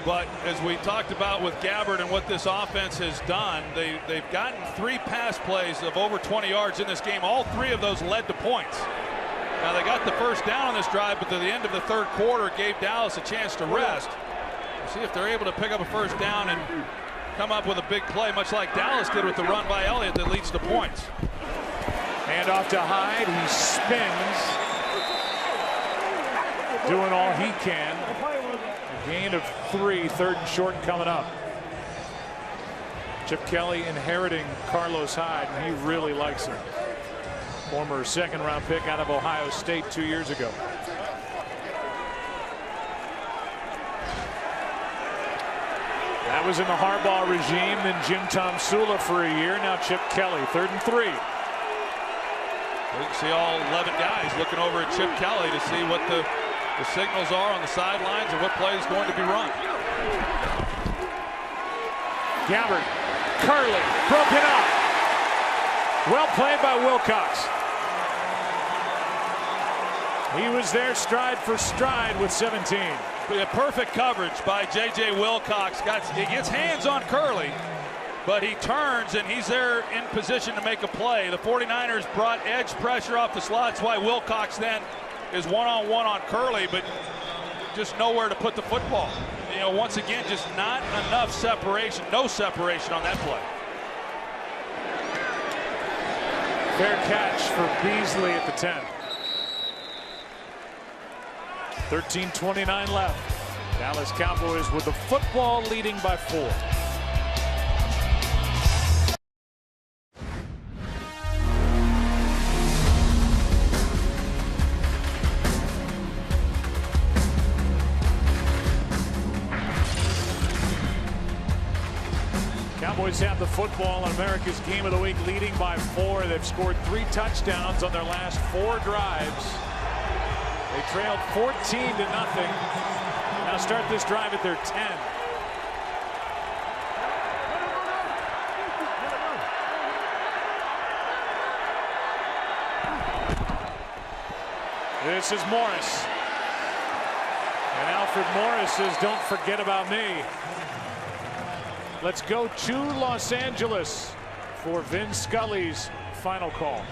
But as we talked about with Gabbard and what this offense has done, they've gotten 3 pass plays of over 20 yards in this game. All 3 of those led to points. Now they got the first down on this drive, but at the end of the 3rd quarter gave Dallas a chance to rest. We'll see if they're able to pick up a first down and come up with a big play, much like Dallas did with the run by Elliott that leads to points. Hand off to Hyde. He spins, doing all he can. A gain of 3, 3rd and short coming up. Chip Kelly inheriting Carlos Hyde, and he really likes him. Former 2nd-round pick out of Ohio State 2 years ago. That was in the Harbaugh regime, then Jim Tom Sula for a year. Now Chip Kelly, 3rd and 3. You can see all 11 guys looking over at Chip Kelly to see what the signals are on the sidelines and what play is going to be run. Gabbard, Curley, broken up. Well played by Wilcox. He was there stride for stride with 17. Perfect coverage by J.J. Wilcox. He gets hands on Curley, but he turns and he's there in position to make a play. The 49ers brought edge pressure off the slot. That's why Wilcox then is one-on-one on Curley, but just nowhere to put the football. You know, once again, just not enough separation, no separation on that play. Fair catch for Beasley at the 10. 13:29 left. Dallas Cowboys with the football, leading by 4. Cowboys have the football on America's Game of the Week, leading by 4. They've scored 3 touchdowns on their last 4 drives. They trailed 14-0. Now start this drive at their 10. This is Morris. And Alfred Morris says, "Don't forget about me." Let's go to Los Angeles for Vin Scully's final call.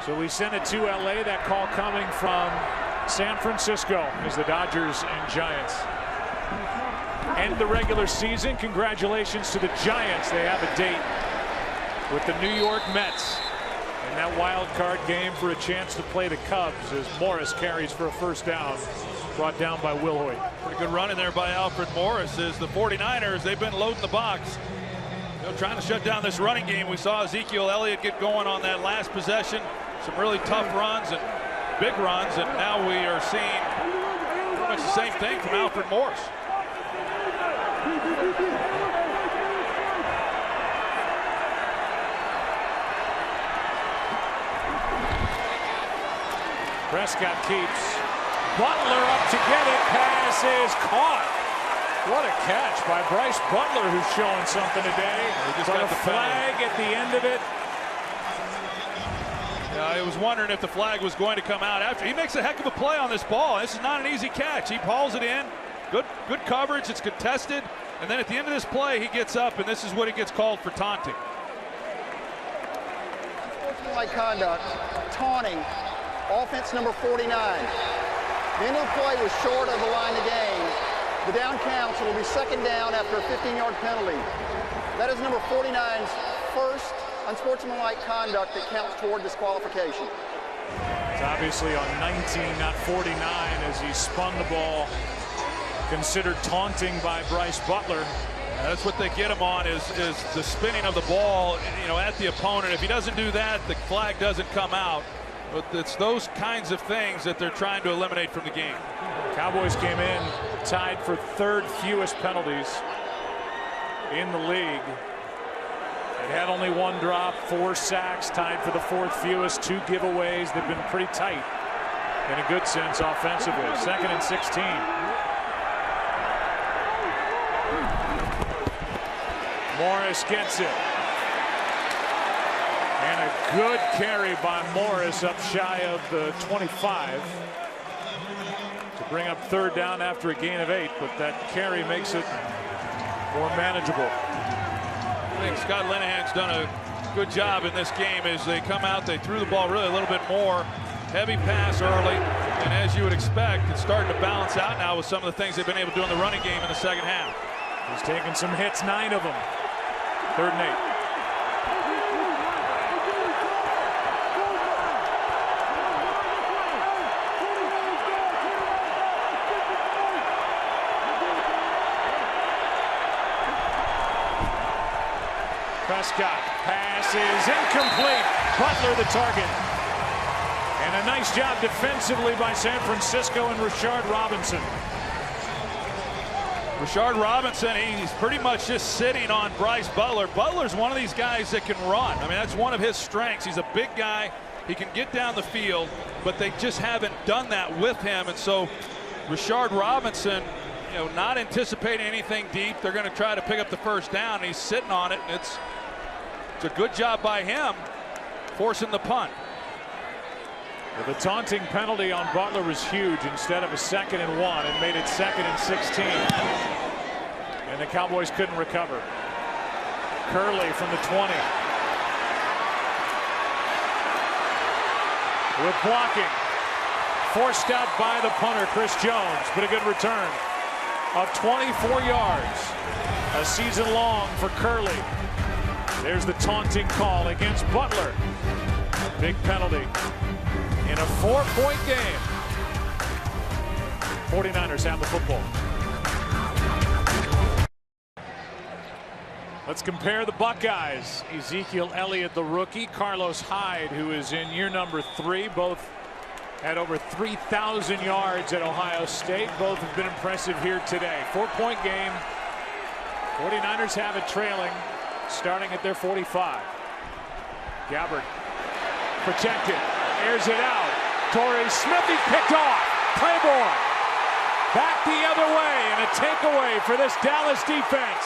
So we send it to LA. That call coming from San Francisco as the Dodgers and Giants end the regular season. Congratulations to the Giants. They have a date with the New York Mets in that wild card game for a chance to play the Cubs as Morris carries for a first down, brought down by Will Hoyt. Pretty good run in there by Alfred Morris as the 49ers, they've been loading the box. Trying to shut down this running game. We saw Ezekiel Elliott get going on that last possession. Some really tough runs and big runs, and now we are seeing pretty much the same thing from Alfred Morris. Prescott keeps. Butler up to get it. Pass is caught. What a catch by Bryce Butler, who's showing something today. But a flag at the end of it. I was wondering if the flag was going to come out after. He makes a heck of a play on this ball. This is not an easy catch. He hauls it in. Good coverage. It's contested. And then at the end of this play, he gets up, and this is what he gets called for taunting. Sportsmanlike conduct, taunting, offense number 49. The end of the play was short of the line of game. The down counts. It will be 2nd down after a 15-yard penalty. That is number 49's first unsportsmanlike conduct that counts toward disqualification. It's obviously on 19, not 49, as he spun the ball. Considered taunting by Bryce Butler. That's what they get him on is the spinning of the ball, you know, at the opponent. If he doesn't do that, the flag doesn't come out. But it's those kinds of things that they're trying to eliminate from the game. Cowboys came in tied for 3rd fewest penalties in the league. It had only 1 drop, 4 sacks, tied for the 4th fewest, 2 giveaways. They've been pretty tight in a good sense offensively. 2nd and 16. Morris gets it. And a good carry by Morris up shy of the 25 to bring up third down after a gain of 8, but that carry makes it more manageable. I think Scott Linehan's done a good job in this game as they come out. They threw the ball really a little bit more. Heavy pass early, and as you would expect, it's starting to balance out now with some of the things they've been able to do in the running game in the second half. He's taken some hits, 9 of them. 3rd and 8. Prescott, pass is incomplete. Butler the target. And a nice job defensively by San Francisco and Rashard Robinson. Rashard Robinson, he's pretty much just sitting on Bryce Butler. Butler's one of these guys that can run. I mean, that's one of his strengths. He's a big guy. He can get down the field, but they just haven't done that with him. And so Rashard Robinson, you know, not anticipating anything deep. They're going to try to pick up the first down. He's sitting on it, and it's a good job by him forcing the punt. The taunting penalty on Butler was huge. Instead of a 2nd and 1, it made it 2nd and 16. And the Cowboys couldn't recover. Curley from the 20. With blocking. Forced out by the punter, Chris Jones, but a good return of 24 yards. A season long for Curley. There's the taunting call against Butler. Big penalty in a 4-point game. 49ers have the football. Let's compare the Buckeyes. Ezekiel Elliott, the rookie. Carlos Hyde, who is in year number 3. Both had over 3,000 yards at Ohio State. Both have been impressive here today. 4-point game. 49ers have it trailing, starting at their 45. Gabbert protected. Airs it out. Torrey Smith, he's picked off. Claiborne back the other way, and a takeaway for this Dallas defense.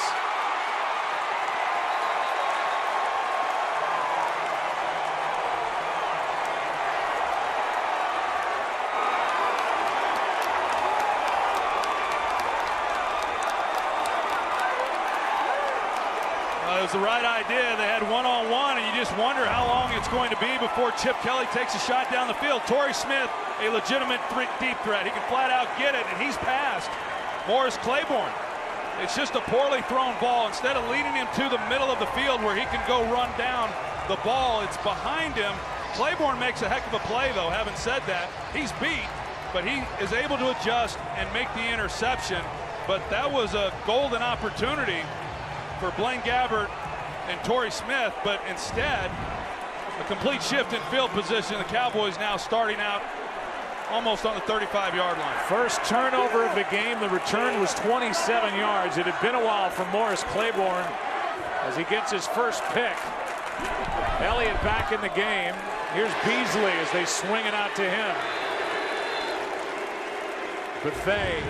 It was the right idea. They had one-on-one, and you just wonder how long it's going to be before Chip Kelly takes a shot down the field. Torrey Smith, a legitimate deep threat. He can flat out get it, and he's passed Morris Claiborne. It's just a poorly thrown ball. Instead of leading him to the middle of the field where he can go run down the ball, it's behind him. Claiborne makes a heck of a play, though. Having said that, he's beat, but he is able to adjust and make the interception. But that was a golden opportunity for Blaine Gabbert and Torrey Smith, but instead a complete shift in field position. The Cowboys now starting out almost on the 35-yard line. First turnover of the game. The return was 27 yards. It had been a while for Morris Claiborne as he gets his first pick. Elliott back in the game. Here's Beasley as they swing it out to him. Buffet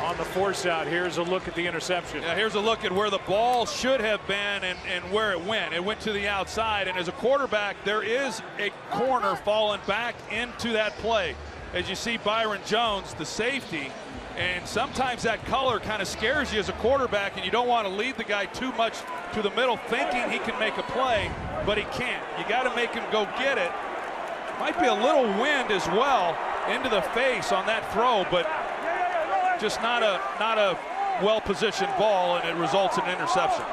on the force out. Here's a look at the interception. Yeah, here's a look at where the ball should have been and where it went. It went to the outside, and as a quarterback, there is a corner falling back into that play. As you see Byron Jones, the safety, and sometimes that color kind of scares you as a quarterback, and you don't want to lead the guy too much to the middle thinking he can make a play, but he can't. You got to make him go get it. Might be a little wind as well into the face on that throw, but just not a well-positioned ball, and it results in an interception.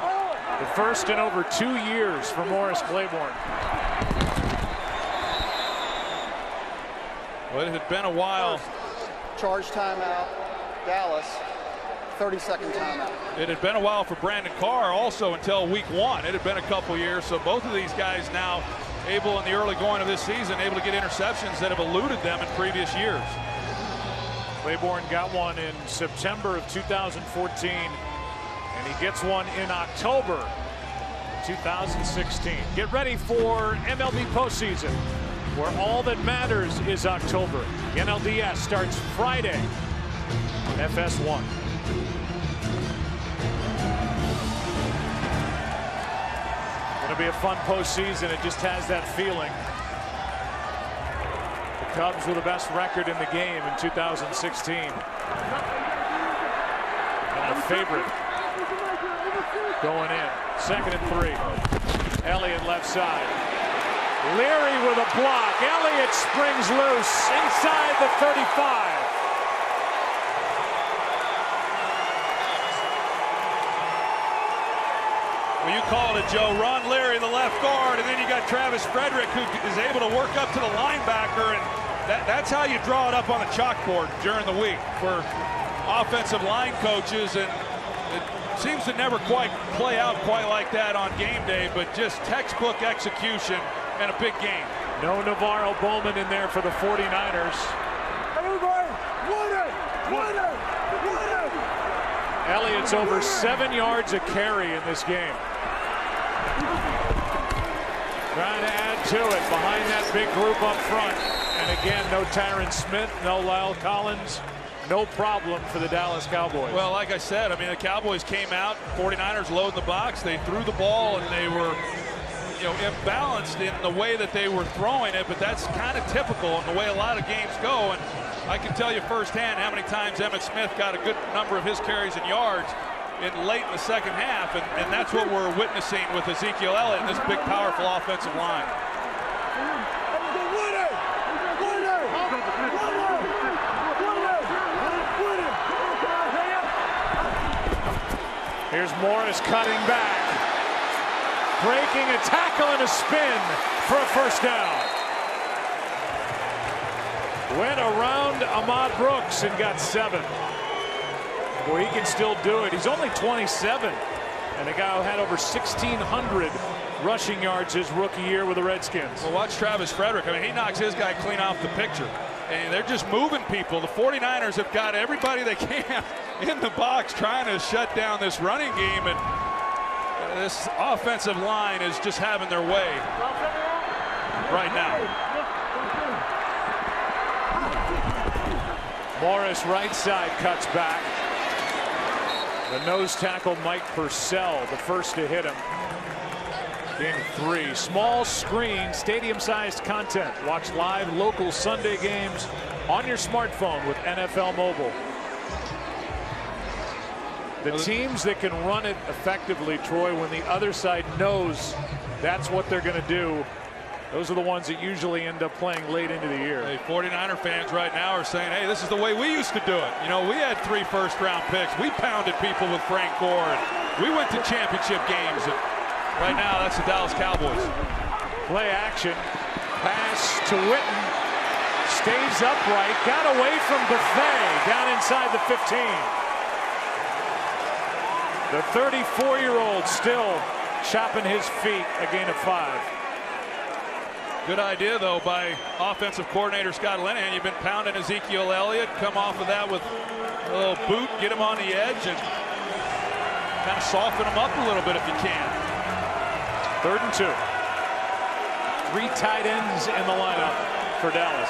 The first in over 2 years for Morris Claiborne. Well, it had been a while. Charge timeout, Dallas. 30-second timeout. It had been a while for Brandon Carr also until week 1. It had been a couple years, so both of these guys now able in the early going of this season, able to get interceptions that have eluded them in previous years. Claiborne got one in September of 2014, and he gets one in October 2016. Get ready for MLB postseason, where all that matters is October. The NLDS starts Friday on FS1. be a fun postseason. It just has that feeling. The Cubs were the best record in the game in 2016. And a favorite going in. 2nd and 3. Elliott left side. Leary with a block. Elliott springs loose inside the 35. Well, you called it, Joe. Ron Leary, the left guard, and then you got Travis Frederick, who is able to work up to the linebacker, and that's how you draw it up on the chalkboard during the week for offensive line coaches, and it seems to never quite play out quite like that on game day, but just textbook execution and a big game. No Navarro Bowman in there for the 49ers. Elliott's over 7 yards a carry in this game. Trying to add to it behind that big group up front. And again, no Tyron Smith, no Lyle Collins. No problem for the Dallas Cowboys. Well, like I said, I mean, the Cowboys came out, 49ers loading the box. They threw the ball, and they were, imbalanced in the way that they were throwing it, but that's kind of typical in the way a lot of games go. And I can tell you firsthand how many times Emmitt Smith got a good number of his carries and yards late in the second half, and that's what we're witnessing with Ezekiel Elliott and this big, powerful offensive line. Here's Morris cutting back, breaking a tackle and a spin for a first down. Went around Ahmad Brooks and got 7. Boy, he can still do it. He's only 27, and a guy who had over 1,600 rushing yards his rookie year with the Redskins. Well, watch Travis Frederick. I mean, he knocks his guy clean off the picture. And they're just moving people. The 49ers have got everybody they can in the box trying to shut down this running game, and this offensive line is just having their way right now. Morris right side cuts back. The nose tackle Mike Purcell, the first to hit him. Game 3. Small screen, stadium-sized content. Watch live local Sunday games on your smartphone with NFL Mobile. The teams that can run it effectively, Troy, when the other side knows that's what they're going to do, those are the ones that usually end up playing late into the year. Hey, 49er fans right now are saying, hey, this is the way we used to do it. We had 3 first-round picks. We pounded people with Frank Gore, and we went to championship games. And right now, that's the Dallas Cowboys. Play action. Pass to Witten. Stays upright. Got away from Buffet down inside the 15. The 34-year-old still chopping his feet, a gain of 5. Good idea, though, by offensive coordinator Scott Linehan. You've been pounding Ezekiel Elliott. Come off of that with a little boot, get him on the edge, and kind of soften him up a little bit if you can. 3rd and 2. 3 tight ends in the lineup for Dallas.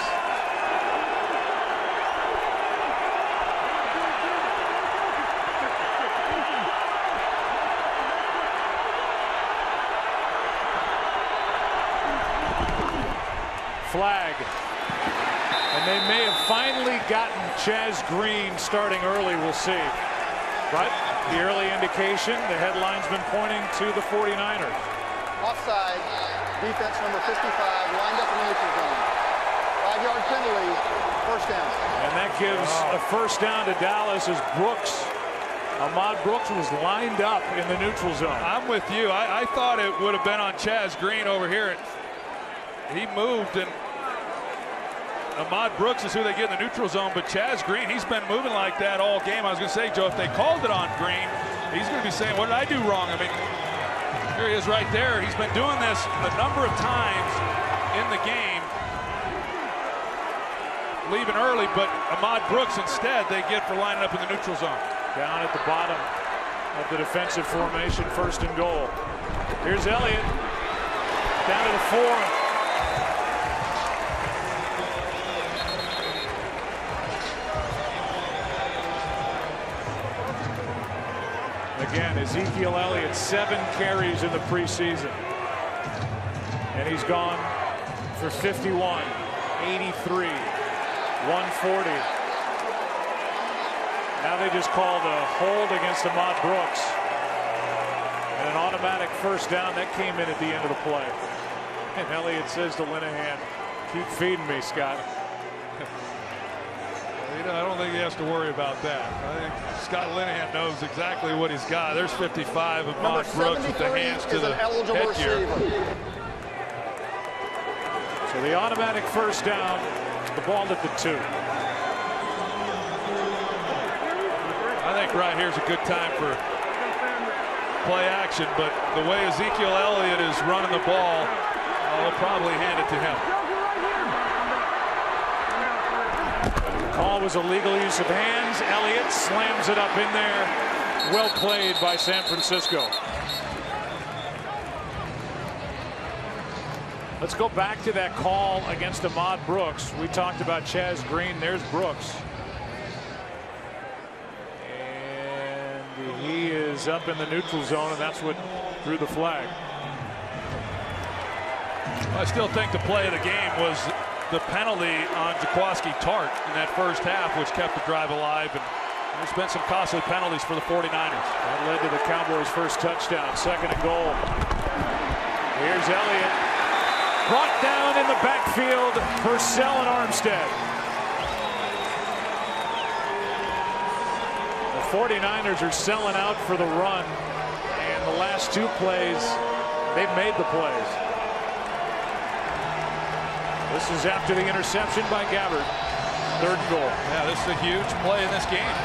Flag. And they may have finally gotten Chaz Green starting early. We'll see. But the early indication, the headline's been pointing to the 49ers. Offside, defense number 55, lined up in the neutral zone. 5-yard penalty, first down. And that gives a first down to Dallas as Ahmad Brooks was lined up in the neutral zone. I'm with you. I thought it would have been on Chaz Green over here. He moved, and Ahmad Brooks is who they get in the neutral zone, but Chaz Green, he's been moving like that all game. I was going to say, Joe, if they called it on Green, he's going to be saying, what did I do wrong? I mean, here he is right there. He's been doing this a number of times in the game, leaving early, but Ahmad Brooks instead they get for lining up in the neutral zone. Down at the bottom of the defensive formation, 1st and goal. Here's Elliott down to the 4. Again, Ezekiel Elliott, 7 carries in the preseason. And he's gone for 51, 83, 140. Now they just called a hold against Ahmad Brooks. And an automatic first down that came in at the end of the play. And Elliott says to Linehan, keep feeding me, Scott. I don't think he has to worry about that. I think Scott Linehan knows exactly what he's got. There's 55 of Ahmad Brooks with the hands to the headgear. So the automatic first down, the ball at the 2. I think right here's a good time for play action, but the way Ezekiel Elliott is running the ball, they'll probably hand it to him. The call was a legal use of hands. Elliott slams it up in there. Well played by San Francisco. Let's go back to that call against Ahmad Brooks. We talked about Chaz Green. There's Brooks. And he is up in the neutral zone, and that's what drew the flag. I still think the play of the game was the penalty on Jaquiski Tartt in that first half, which kept the drive alive. And there's been some costly penalties for the 49ers. That led to the Cowboys' first touchdown. 2nd and goal. Here's Elliott. Brought down in the backfield. Purcell and Armstead. The 49ers are selling out for the run. And the last 2 plays, they've made the plays. This is after the interception by Gabbard. 3rd and goal. Yeah, this is a huge play in this game.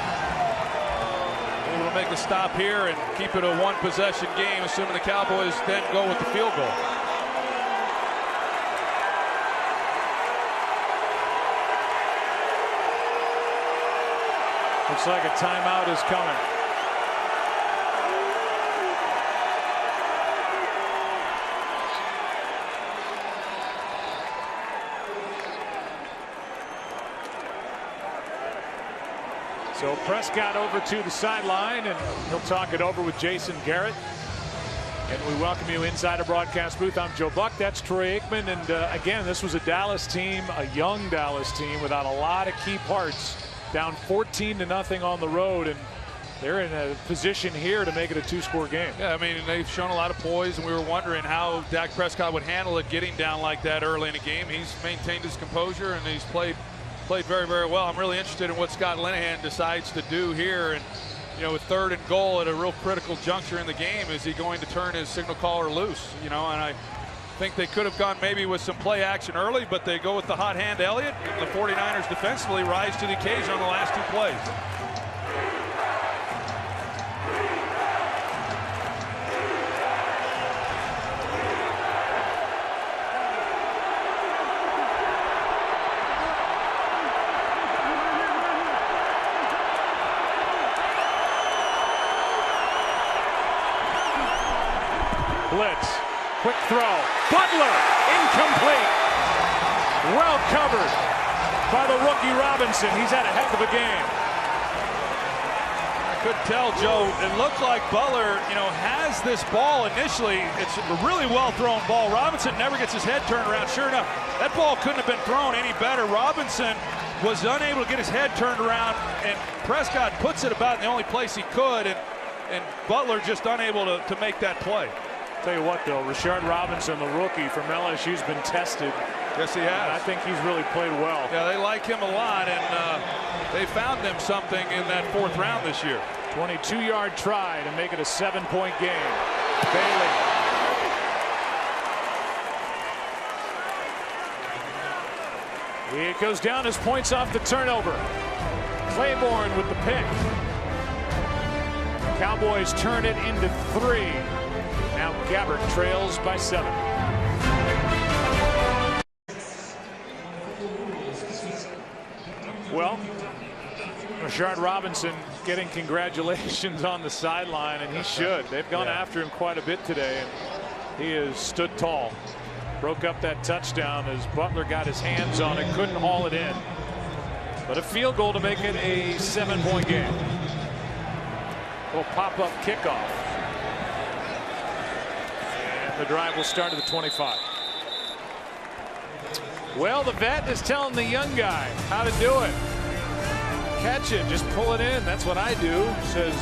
Able to make the stop here and keep it a 1-possession game, assuming the Cowboys then go with the field goal. Looks like a timeout is coming. So Prescott over to the sideline, and he'll talk it over with Jason Garrett. And we welcome you inside a broadcast booth. I'm Joe Buck. That's Troy Aikman. And again, this was a Dallas team, a young Dallas team without a lot of key parts. Down 14-0 on the road, and they're in a position here to make it a 2-score game. Yeah, I mean, they've shown a lot of poise, and we were wondering how Dak Prescott would handle it getting down like that early in a game. He's maintained his composure, and he's played very, very well. I'm really interested in what Scott Linehan decides to do here. And, you know, with 3rd and goal at a real critical juncture in the game, is he going to turn his signal caller loose? You know, and I think they could have gone maybe with some play action early, but they go with the hot hand Elliott. And the 49ers defensively rise to the occasion on the last 2 plays. Blitz, quick throw, Butler, incomplete. Well covered by the rookie Robinson. He's had a heck of a game. I couldn't tell, Joe. It looked like Butler, you know, has this ball initially. It's a really well thrown ball. Robinson never gets his head turned around. Sure enough, that ball couldn't have been thrown any better. Robinson was unable to get his head turned around, and Prescott puts it about in the only place he could, and Butler just unable to make that play. Tell you what, though, Rashard Robinson, the rookie from LSU, has been tested. Yes, he has. I think he's really played well. Yeah, they like him a lot, and they found him something in that 4th round this year. 22-yard try to make it a 7-point game. Bailey. It goes down as points off the turnover. Claiborne with the pick. Cowboys turn it into 3. Now Gabbard trails by 7. Well, Rashard Robinson getting congratulations on the sideline, and he should. They've gone after him quite a bit today, and he has stood tall. Broke up that touchdown as Butler got his hands on it, couldn't haul it in. But a field goal to make it a 7-point game. A little pop-up kickoff. The drive will start at the 25. Well, the vet is telling the young guy how to do it. Catch it, just pull it in. That's what I do, says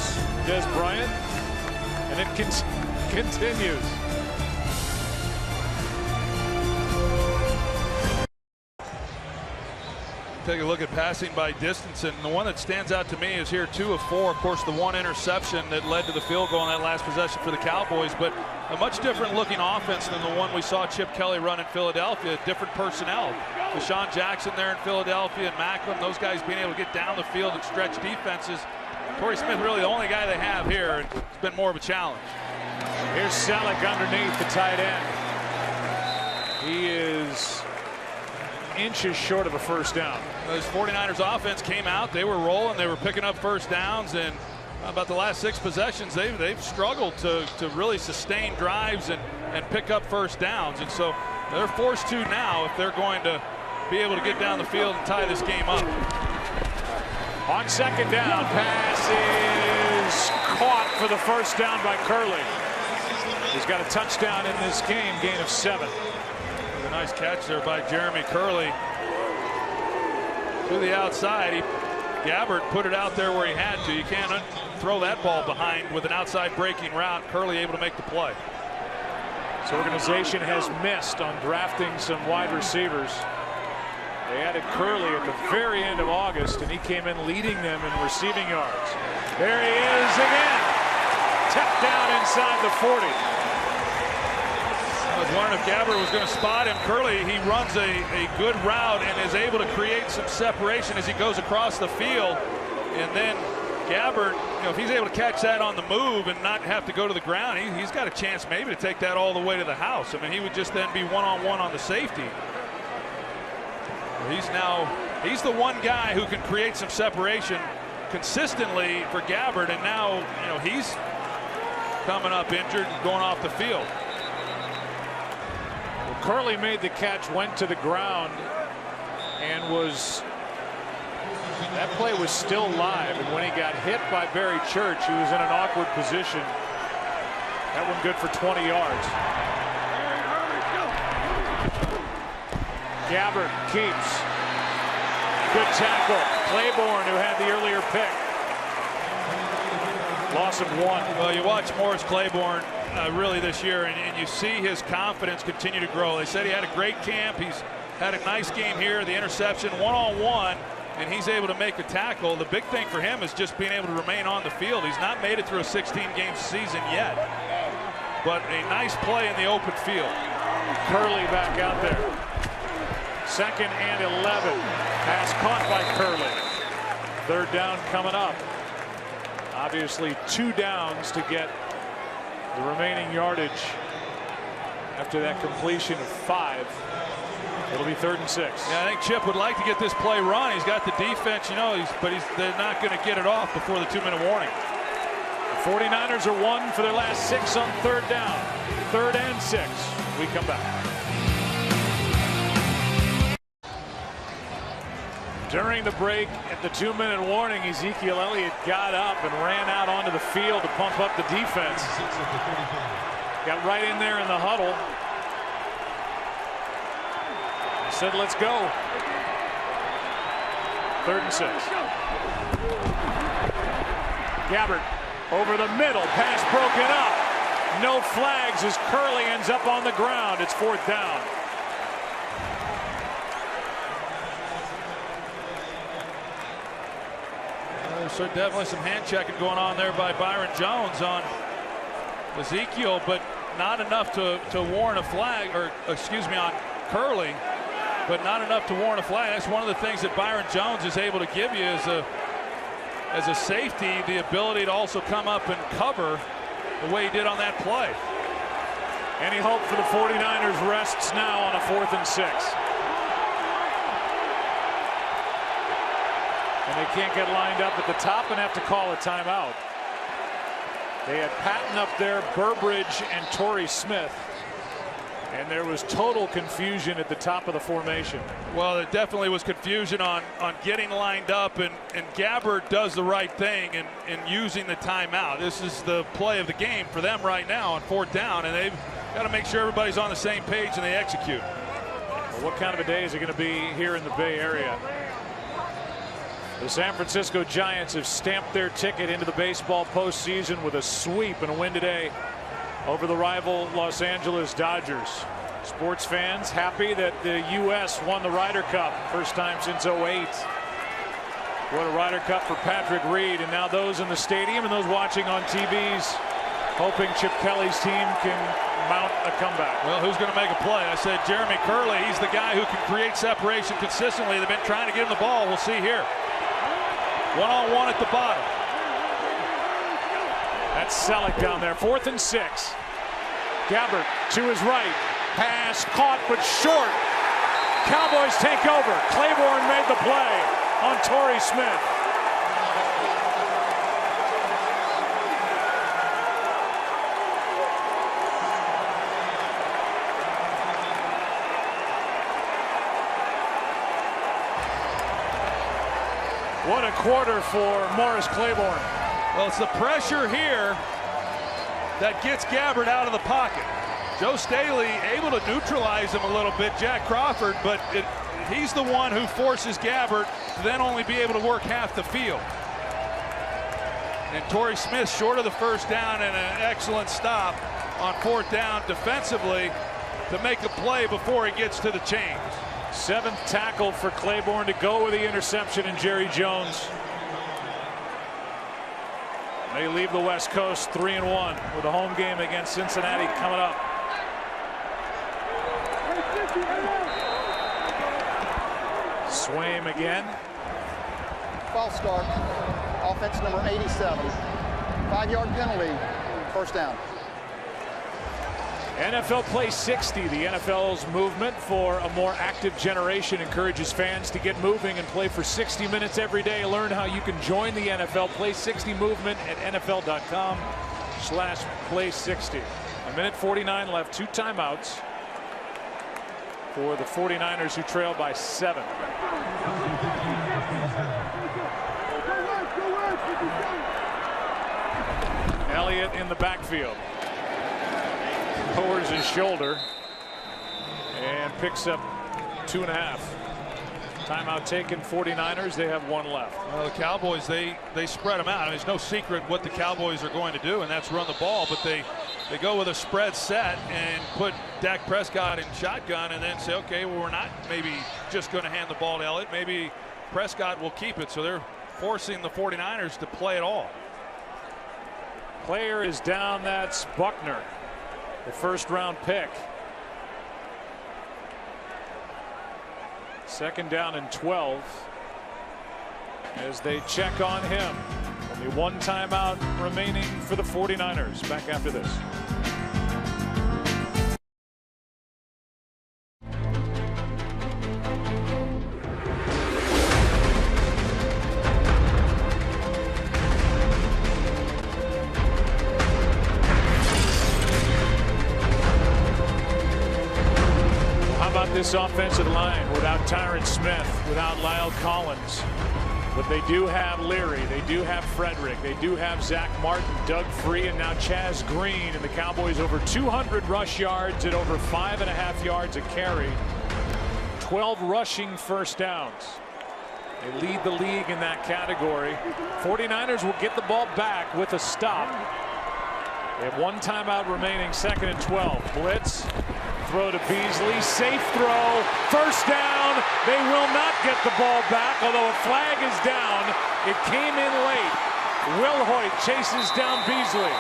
Des Bryant. And it continues. Take a look at passing by distance, and the one that stands out to me is here 2 of 4. Of course, the one interception that led to the field goal on that last possession for the Cowboys, but a much different looking offense than the one we saw Chip Kelly run in Philadelphia. Different personnel. Deshaun Jackson there in Philadelphia and Macklin, those guys being able to get down the field and stretch defenses. Torrey Smith really the only guy they have here. It's been more of a challenge. Here's Selleck underneath the tight end. He is inches short of a first down. Those 49ers offense came out, they were rolling, they were picking up first downs, and about the last 6 possessions they've struggled to really sustain drives and pick up first downs, and so they're forced to now if they're going to be able to get down the field and tie this game up. On second down, pass is caught for the first down by Curley. He's got a touchdown in this game, gain of 7. A nice catch there by Jeremy Curley to the outside. Gabbert put it out there where he had to. You can't throw that ball behind with an outside breaking route. Curley able to make the play. This organization has missed on drafting some wide receivers. They added Curley at the very end of August, and he came in leading them in receiving yards. There he is again. Tapped down inside the 40. I was wondering if Gabbert was going to spot him. Curley, he runs a good route and is able to create some separation as he goes across the field. And then Gabbert, if he's able to catch that on the move and not have to go to the ground, he's got a chance maybe to take that all the way to the house. I mean, he would just then be one-on-one on the safety. He's the one guy who can create some separation consistently for Gabbert, and now he's coming up injured and going off the field. Curley made the catch, went to the ground, and that play was still live. And when he got hit by Barry Church, he was in an awkward position. That one good for 20 yards. Gabbert keeps. Good tackle. Claiborne, who had the earlier pick. Loss of 1. Well, you watch Morris Claiborne really this year, and you see his confidence continue to grow. They said he had a great camp. He's had a nice game here. The interception one-on-one, and he's able to make a tackle. The big thing for him is just being able to remain on the field. He's not made it through a 16-game season yet, but a nice play in the open field. Curley back out there. 2nd and 11. Pass caught by Curley. 3rd down coming up. Obviously 2 downs to get the remaining yardage after that completion of 5. It'll be 3rd and 6. Yeah, I think Chip would like to get this play run. He's got the defense, but they're not going to get it off before the 2-minute warning. The 49ers are 1 for their last 6 on 3rd down. 3rd and 6. We come back. During the break at the 2-minute warning, Ezekiel Elliott got up and ran out onto the field to pump up the defense. Got right in there in the huddle. He said, let's go. 3rd and 6. Gabbert over the middle. Pass broken up. No flags as Curley ends up on the ground. It's 4th down. So definitely some hand checking going on there by Byron Jones on Ezekiel, but not enough to warrant a flag, or excuse me, on Curley, but not enough to warrant a flag. That's one of the things that Byron Jones is able to give you as a safety, the ability to also come up and cover the way he did on that play. Any hope for the 49ers rests now on a 4th and 6. And they can't get lined up at the top and have to call a timeout. They had Patton up there, Burbridge, and Torrey Smith. And there was total confusion at the top of the formation. Well, there definitely was confusion on getting lined up, and Gabbert does the right thing in using the timeout. This is the play of the game for them right now on 4th down, and they've got to make sure everybody's on the same page and they execute. Well, what kind of a day is it going to be here in the Bay Area? The San Francisco Giants have stamped their ticket into the baseball postseason with a sweep and a win today over the rival Los Angeles Dodgers. Sports fans happy that the U.S. won the Ryder Cup, first time since '08. What a Ryder Cup for Patrick Reed, and now those in the stadium and those watching on TVs hoping Chip Kelly's team can mount a comeback. Well, who's going to make a play? I said Jeremy Curley. He's the guy who can create separation consistently. They've been trying to get him the ball. We'll see here. One-on-one at the bottom. That's Selleck down there. 4th and 6. Gabbert to his right. Pass caught but short. Cowboys take over. Claiborne made the play on Torrey Smith. What a quarter for Morris Claiborne. Well, it's the pressure here that gets Gabbert out of the pocket. Joe Staley able to neutralize him a little bit, Jack Crawford, but he's the one who forces Gabbert to then only be able to work half the field. And Torrey Smith short of the first down and an excellent stop on 4th down defensively to make a play before he gets to the chains. 7th tackle for Claiborne to go with the interception and Jerry Jones. They leave the West Coast 3-1 with a home game against Cincinnati coming up. Swaim again. False start. Offense number 87. 5-yard penalty. First down. NFL Play 60, the NFL's movement for a more active generation, encourages fans to get moving and play for 60 minutes every day. Learn how you can join the NFL Play 60 movement at NFL.com/Play60. 1:49 left, 2 timeouts for the 49ers, who trail by 7. Elliott in the backfield. Lowers his shoulder and picks up 2.5. Timeout taken, 49ers. They have 1 left. Well, the Cowboys, they spread them out. I mean, there's no secret what the Cowboys are going to do, and that's run the ball, but they go with a spread set and put Dak Prescott in shotgun and then say, okay, well, we're not maybe just going to hand the ball to Elliott. Maybe Prescott will keep it. So they're forcing the 49ers to play it all. Player is down. That's Buckner, the 1st-round pick. 2nd down and 12 as they check on him. Only 1 timeout remaining for the 49ers. Back after this. This offensive line without Tyron Smith, without Lyle Collins, but they do have Leary, they do have Frederick, they do have Zach Martin, Doug Free, and now Chaz Green, and the Cowboys over 200 rush yards at over 5.5 yards a carry, 12 rushing first downs. They lead the league in that category. 49ers will get the ball back with a stop. They have 1 timeout remaining, 2nd and 12. Blitz. Throw to Beasley, safe throw, first down. They will not get the ball back, although a flag is down. It came in late. Will Hoyt chases down Beasley.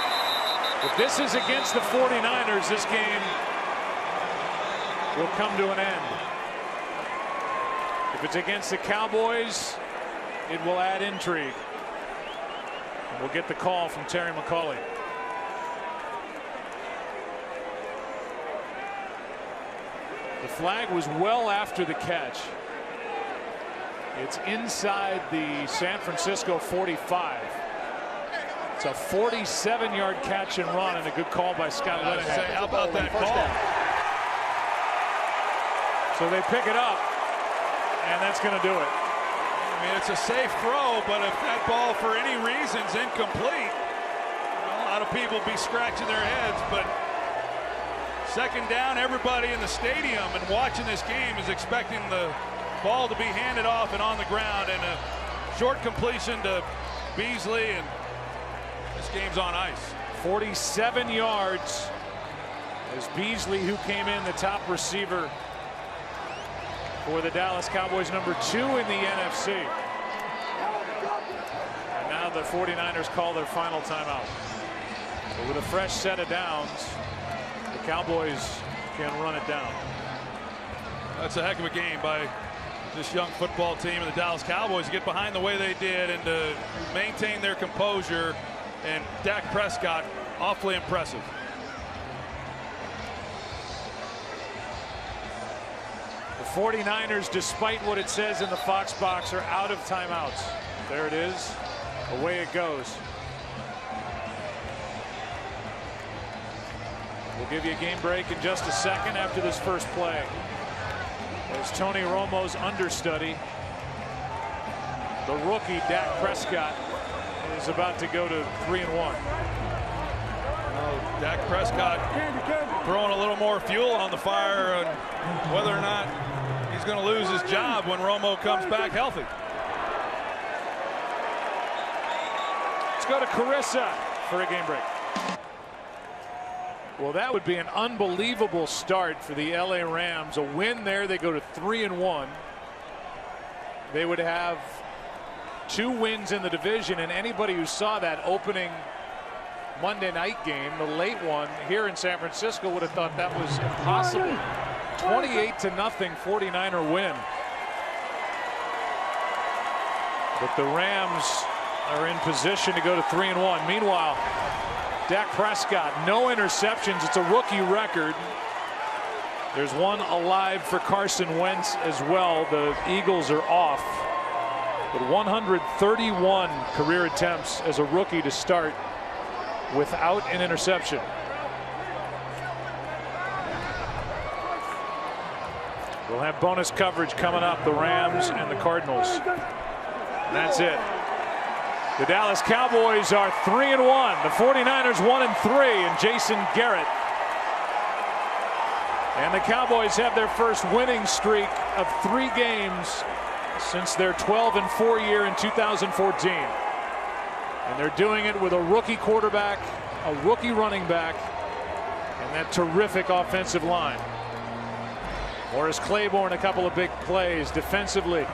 If this is against the 49ers, this game will come to an end. If it's against the Cowboys, it will add intrigue. And we'll get the call from Terry McAulay. The flag was well after the catch. It's inside the San Francisco 45. It's a 47-yard catch and run, and a good call by Scott Linehan. How about that call? So they pick it up, and that's going to do it. I mean, it's a safe throw, but if that ball for any reason is incomplete, well, a lot of people be scratching their heads, but Second down, everybody in the stadium and watching this game is expecting the ball to be handed off and on the ground, and a short completion to Beasley, and this game's on ice. 47 yards as Beasley, who came in the top receiver for the Dallas Cowboys, number 2 in the NFC. And now the 49ers call their final timeout. But with a fresh set of downs, the Cowboys can run it down. That's a heck of a game by this young football team and the Dallas Cowboys to get behind the way they did and to maintain their composure. And Dak Prescott, awfully impressive. The 49ers, despite what it says in the Fox box, are out of timeouts. There it is. Away it goes. We'll give you a game break in just a second after this first play. As Tony Romo's understudy, the rookie Dak Prescott, is about to go to 3-1. Dak Prescott throwing a little more fuel on the fire, and whether or not he's going to lose his job when Romo comes back healthy. Let's go to Carissa for a game break. Well, that would be an unbelievable start for the LA Rams. A win there, they go to 3-1. They would have 2 wins in the division, and anybody who saw that opening Monday night game, the late one here in San Francisco, would have thought that was impossible. 28-0 49er win. But the Rams are in position to go to 3-1. Meanwhile, Dak Prescott, no interceptions. It's a rookie record. There's one alive for Carson Wentz as well. The Eagles are off. But 131 career attempts as a rookie to start without an interception. We'll have bonus coverage coming up, the Rams and the Cardinals. And that's it. The Dallas Cowboys are 3-1. The 49ers 1-3, and Jason Garrett. And the Cowboys have their first winning streak of 3 games since their 12-4 year in 2014. And they're doing it with a rookie quarterback, a rookie running back, and that terrific offensive line. Morris Claiborne, a couple of big plays defensively.